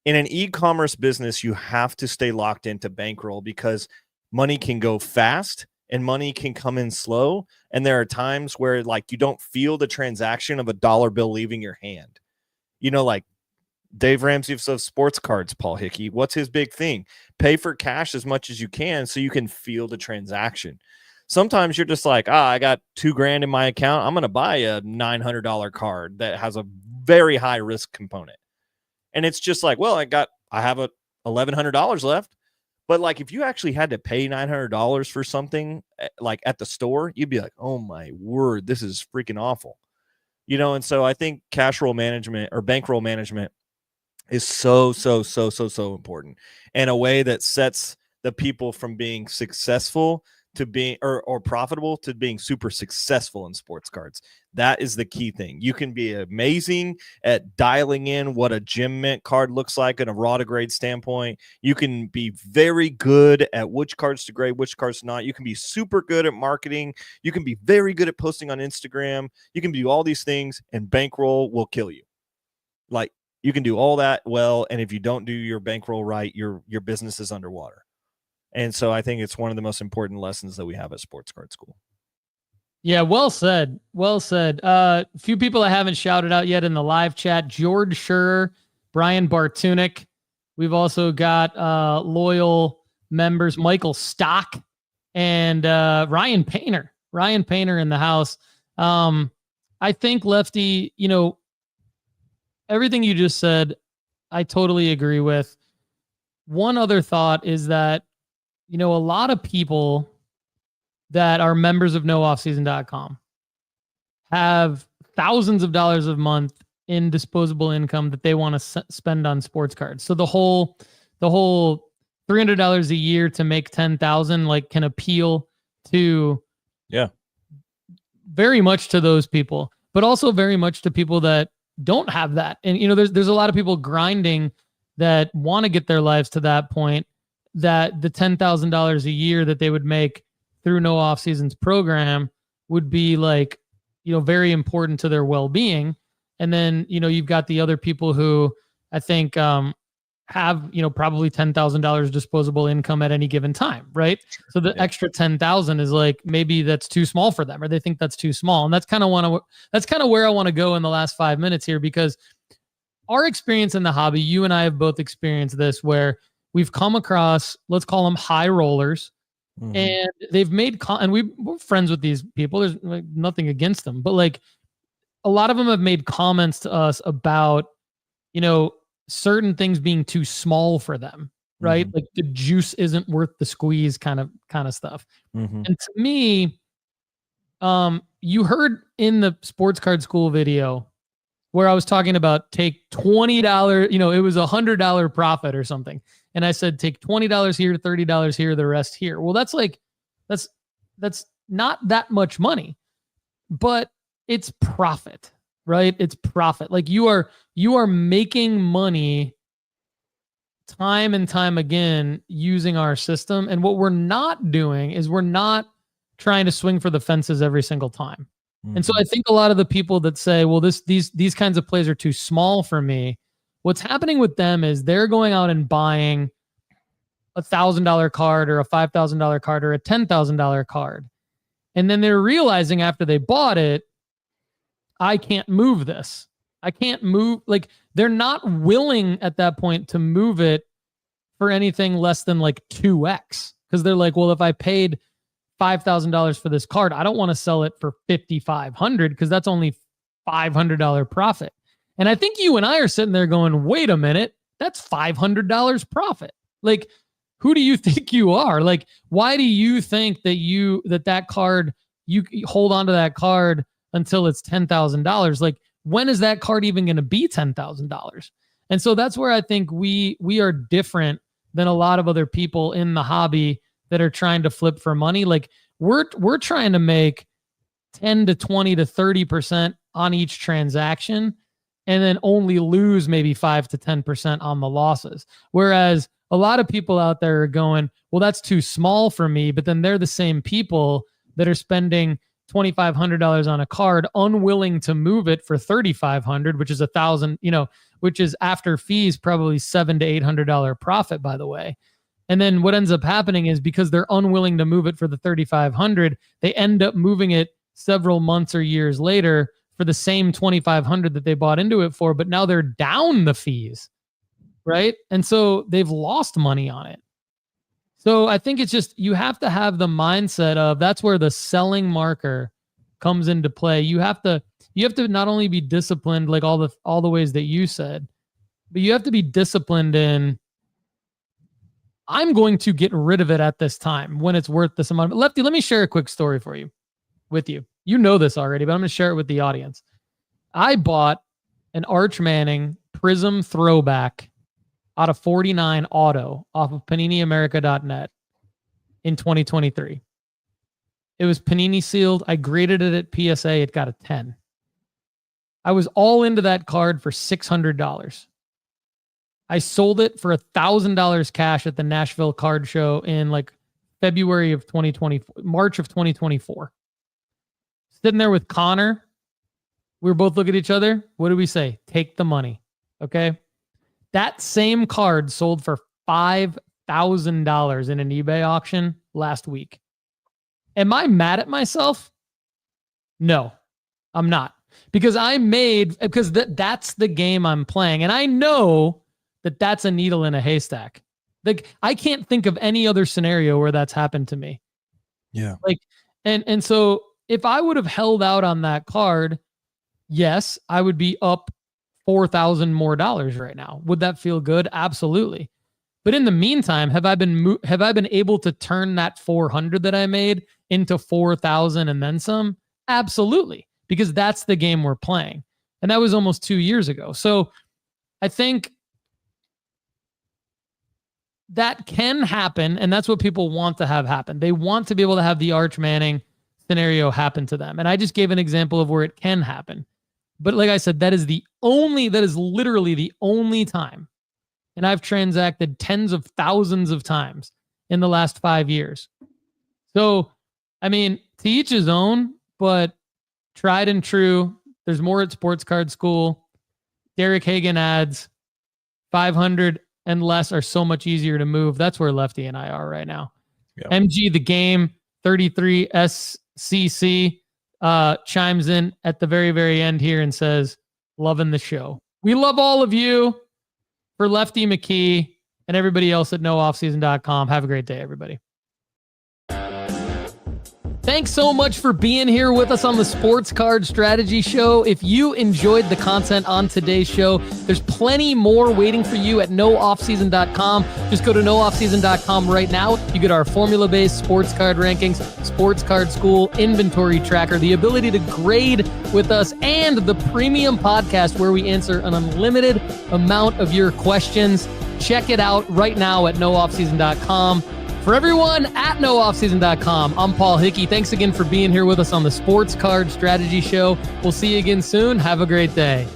In an e-commerce business, you have to stay locked into bankroll because money can go fast and money can come in slow. And there are times where like you don't feel the transaction of a dollar bill leaving your hand. Like Dave Ramsey of sports cards, Paul Hickey, what's his big thing? Pay for cash as much as you can so you can feel the transaction. Sometimes you're just like, I got $2,000 in my account. I'm going to buy a $900 card that has a very high risk component. And it's just like, well, I have $1,100 left. But like, if you actually had to pay $900 for something like at the store, you'd be like, oh my word, this is freaking awful. And so I think cash roll management or bankroll management is so important, and a way that sets the people from being successful to being or profitable to being super successful in sports cards. That is the key thing. You can be amazing at dialing in what a gem mint card looks like in a raw to grade standpoint. You can be very good at which cards to grade, which cards to not. You can be super good at marketing. You can be very good at posting on Instagram. You can do all these things, and bankroll will kill you. Like, you can do all that well, and if you don't do your bankroll right, your business is underwater. And so I think it's one of the most important lessons that we have at Sports Card School. Yeah, well said. Well said. A few people I haven't shouted out yet in the live chat: George Scherer, Brian Bartunik. We've also got loyal members Michael Stock and Ryan Painter. Ryan Painter in the house. I think, Lefty, everything you just said, I totally agree with. One other thought is that, a lot of people that are members of nooffseason.com, have thousands of dollars a month in disposable income that they want to spend on sports cards. So the whole $300 a year to make 10,000 like can appeal to very much to those people, but also very much to people that don't have that. And there's a lot of people grinding that want to get their lives to that point, that the $10,000 a year that they would make through No Off Seasons program would be like, very important to their well-being. And then, you've got the other people who I think have, probably $10,000 disposable income at any given time, right? So the extra 10,000 is like, maybe that's too small for them, or they think that's too small. And that's kind of where I want to go in the last 5 minutes here, because our experience in the hobby, you and I have both experienced this, where we've come across, let's call them high rollers, and they've made, and we're friends with these people. There's like nothing against them, but like a lot of them have made comments to us about, certain things being too small for them, right? Like the juice isn't worth the squeeze kind of stuff. And to me, you heard in the sports card school video where I was talking about take $20, it was $100 profit or something. And I said, take $20 here, $30 here, the rest here. Well, that's not that much money, but it's profit, right? It's profit. Like you are making money time and time again using our system. And what we're not doing is we're not trying to swing for the fences every single time. And so I think a lot of the people that say, well, these kinds of plays are too small for me, what's happening with them is they're going out and buying $1,000 card or a $5,000 card or a $10,000 card. And then they're realizing after they bought it, I can't move this. I can't move. Like they're not willing at that point to move it for anything less than like 2x. Because they're like, well, if I paid $5,000 for this card, I don't want to sell it for $5,500 because that's only $500 profit. And I think you and I are sitting there going, wait a minute, that's $500 profit. Like, who do you think you are? Like, why do you think that that card, you hold on to that card until it's $10,000? Like, when is that card even going to be $10,000? And so that's where I think we are different than a lot of other people in the hobby that are trying to flip for money. Like we're trying to make 10 to 20 to 30% on each transaction and then only lose maybe 5 to 10% on the losses. Whereas a lot of people out there are going, well, that's too small for me. But then they're the same people that are spending $2,500 on a card, unwilling to move it for $3,500, which is $1,000, which is after fees, probably $700 to $800 profit, by the way. And then what ends up happening is because they're unwilling to move it for the $3,500, they end up moving it several months or years later for the same $2,500 that they bought into it for, but now they're down the fees, right? And so they've lost money on it. So I think it's just, you have to have the mindset of, that's where the selling marker comes into play. You have to not only be disciplined, like all the ways that you said, but you have to be disciplined in, I'm going to get rid of it at this time when it's worth this amount. Lefty, let me share a quick story with you. You know this already, but I'm going to share it with the audience. I bought an Arch Manning Prism throwback out of 49 auto off of PaniniAmerica.net in 2023. It was Panini sealed. I graded it at PSA. It got a 10. I was all into that card for $600. I sold it for $1,000 cash at the Nashville Card Show in like February of 2024, March of 2024. Sitting there with Connor. We were both looking at each other. What did we say? Take the money. Okay. That same card sold for $5,000 in an eBay auction last week. Am I mad at myself? No, I'm not. Because that's the game I'm playing. And I know that that's a needle in a haystack. Like, I can't think of any other scenario where that's happened to me. Yeah. Like, and so if I would have held out on that card, yes, I would be up $4,000 more right now. Would that feel good? Absolutely. But in the meantime, have I been able to turn that 400 that I made into 4,000 and then some? Absolutely. because that's the game we're playing. And that was almost 2 years ago. So I think that can happen, and that's what people want to have happen. They want to be able to have the Arch Manning scenario happen to them. And I just gave an example of where it can happen. But like I said, that is literally the only time. And I've transacted tens of thousands of times in the last 5 years. So, I mean, to each his own, but tried and true. There's more at Sports Card School. Derek Hagan adds 500 and less are so much easier to move. That's where Lefty and I are right now. Yeah. MG, the game, 33 SCC chimes in at the very, very end here and says, loving the show. We love all of you. For Lefty, McKee, and everybody else at nooffseason.com. Have a great day, everybody. Thanks so much for being here with us on the Sports Card Strategy Show. If you enjoyed the content on today's show, there's plenty more waiting for you at nooffseason.com. Just go to nooffseason.com right now. You get our formula-based sports card rankings, sports card school, inventory tracker, the ability to grade with us, and the premium podcast where we answer an unlimited amount of your questions. Check it out right now at nooffseason.com. For everyone at nooffseason.com, I'm Paul Hickey. Thanks again for being here with us on the Sports Card Strategy Show. We'll see you again soon. Have a great day.